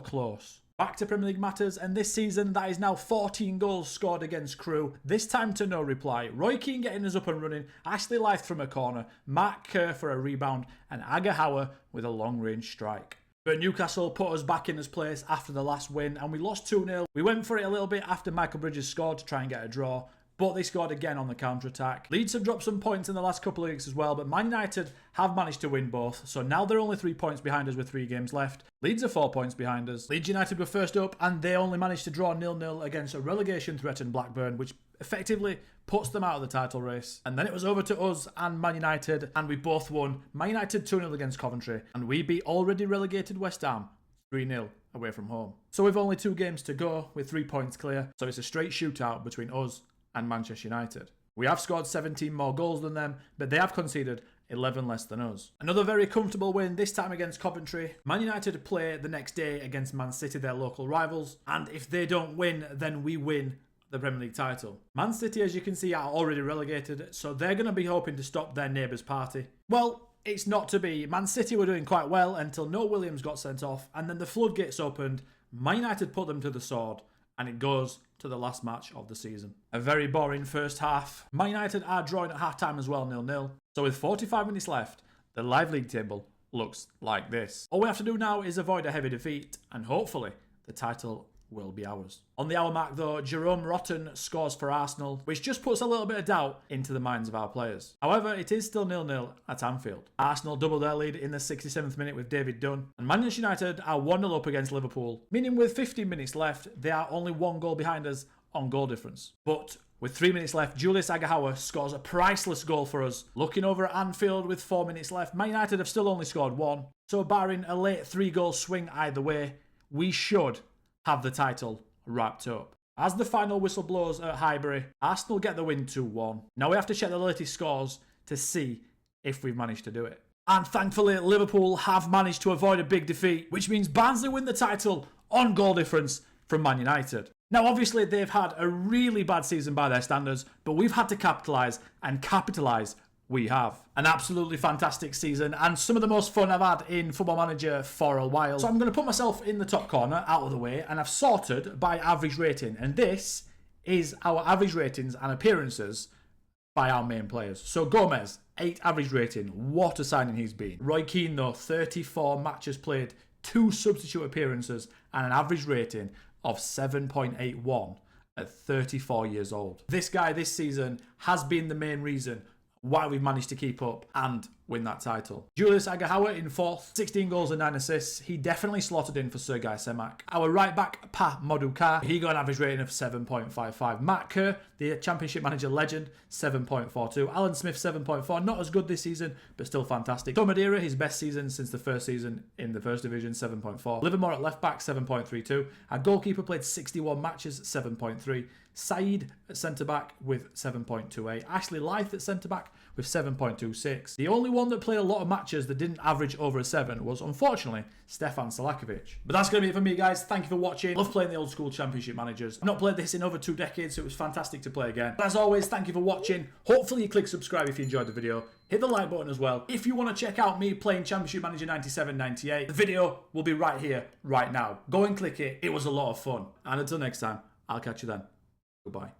close. Back to Premier League matters, and this season that is now 14 goals scored against Crewe, this time to no reply. Roy Keane getting us up and running, Ashley Lyth from a corner, Mark Kerr for a rebound, and Aga Hauer with a long-range strike. But Newcastle put us back in his place after the last win, and we lost 2-0. We went for it a little bit after Michael Bridges scored to try and get a draw, but they scored again on the counter-attack. Leeds have dropped some points in the last couple of weeks as well, but Man United have managed to win both, so now they're only 3 points behind us with 3 games left. Leeds are 4 points behind us. Leeds United were first up, and they only managed to draw 0-0 against a relegation-threatened Blackburn, which effectively puts them out of the title race. And then it was over to us and Man United, and we both won. Man United 2-0 against Coventry, and we beat already relegated West Ham 3-0 away from home. So we've only 2 games to go with 3 points clear, so it's a straight shootout between us and Manchester United. We have scored 17 more goals than them, but they have conceded 11 less than us. Another very comfortable win, this time against Coventry. Man United play the next day against Man City, their local rivals, and if they don't win, then we win the Premier League title. Man City, as you can see, are already relegated, so they're going to be hoping to stop their neighbours' party. Well, it's not to be. Man City were doing quite well until Noah Williams got sent off, and then the floodgates opened. Man United put them to the sword, and it goes to the last match of the season. A very boring first half. Man United are drawing at half-time as well, 0-0. So with 45 minutes left, the live league table looks like this. All we have to do now is avoid a heavy defeat, and hopefully the title will be ours. On the hour mark though, Jerome Rotten scores for Arsenal, which just puts a little bit of doubt into the minds of our players. However, it is still 0-0 at Anfield. Arsenal double their lead in the 67th minute with David Dunn, and Manchester United are 1-0 up against Liverpool, meaning with 15 minutes left, they are only one goal behind us on goal difference. But with 3 minutes left, Julius Agahauer scores a priceless goal for us. Looking over at Anfield with 4 minutes left, Man United have still only scored one. So barring a late 3-goal swing either way, we should have the title wrapped up. As the final whistle blows at Highbury, Arsenal get the win 2-1. Now we have to check the latest scores to see if we've managed to do it. And thankfully, Liverpool have managed to avoid a big defeat, which means Barnsley win the title on goal difference from Man United. Now, obviously, they've had a really bad season by their standards, but we've had to capitalise, and capitalise we have. An absolutely fantastic season, and some of the most fun I've had in Football Manager for a while. So I'm going to put myself in the top corner, out of the way, and I've sorted by average rating. And this is our average ratings and appearances by our main players. So Gomez, 8 average rating. What a signing he's been. Roy Keane, though, 34 matches played, 2 substitute appearances, and an average rating of 7.81 at 34 years old. This guy this season has been the main reason why we've managed to keep up and win that title. Julius Agahauer in 4th, 16 goals and 9 assists. He definitely slotted in for Sergei Semak. Our right back, Pa Moduka, he got an average rating of 7.55. Matt Kerr, the Championship Manager legend, 7.42. Alan Smith, 7.4. Not as good this season, but still fantastic. Tó Madeira, his best season since the first season in the first division, 7.4. Livermore at left back, 7.32. Our goalkeeper played 61 matches, 7.3. Saeed at centre-back with 7.28. Ashley Lyth at centre-back with 7.26. The only one that played a lot of matches that didn't average over a 7 was, unfortunately, Stefan Selakovic. But that's going to be it for me, guys. Thank you for watching. Love playing the old school Championship Managers. I've not played this in over 2 decades, so it was fantastic to play again. But as always, thank you for watching. Hopefully you click subscribe if you enjoyed the video. Hit the like button as well. If you want to check out me playing Championship Manager 97-98, the video will be right here, right now. Go and click it. It was a lot of fun. And until next time, I'll catch you then. Goodbye.